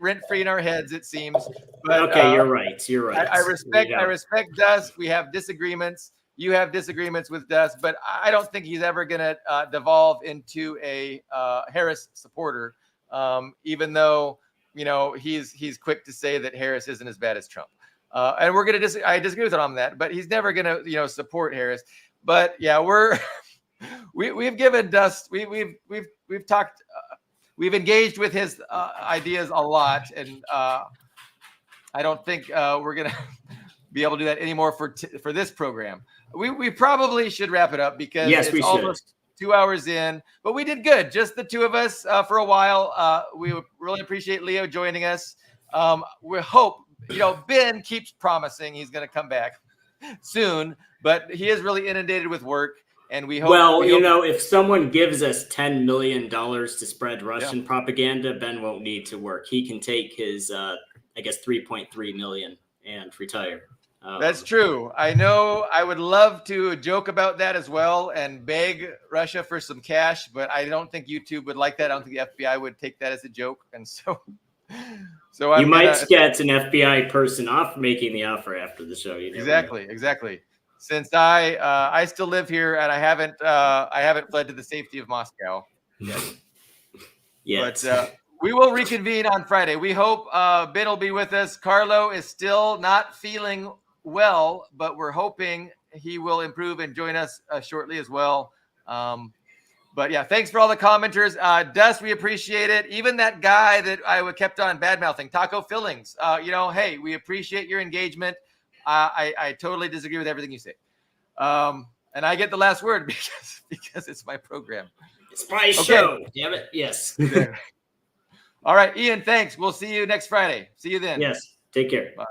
rent free in our heads, it seems. But, okay, you're right. You're right. I respect Dust. We have disagreements. You have disagreements with Dust, but I don't think he's ever going to devolve into a Harris supporter, even though, you know, he's quick to say that Harris isn't as bad as Trump. And we're going to I disagree with him on that, but he's never going to, you know, support Harris. But yeah, we've given Dust. We've talked. We've engaged with his ideas a lot, and I don't think we're gonna be able to do that anymore for this program. We probably should wrap it up because Yes, it's we should. almost 2 hours in, but we did good. Just the two of us for a while. We really appreciate Leo joining us. We hope, Ben keeps promising he's going to come back soon, but he is really inundated with work, and we hope. Well, if someone gives us $10 million to spread Russian Yeah. propaganda, Ben won't need to work. He can take his, I guess, 3.3 million and retire. That's true. I know. I would love to joke about that as well and beg Russia for some cash, but I don't think YouTube would like that. I don't think the FBI would take that as a joke, and so you might get an FBI person off making the offer after the show. Exactly. Since I still live here and I haven't fled to the safety of Moscow yet. Yes. But we will reconvene on Friday. We hope Ben will be with us. Carlo is still not feeling well, but we're hoping he will improve and join us shortly as well. But yeah, thanks for all the commenters. Dust, we appreciate it. Even that guy that I kept on bad-mouthing, Taco Fillings, hey, we appreciate your engagement. I totally disagree with everything you say. And I get the last word because it's my program. It's my show. Damn it. Yes. All right, Ian, thanks. We'll see you next Friday. See you then. Yes. Take care. Bye.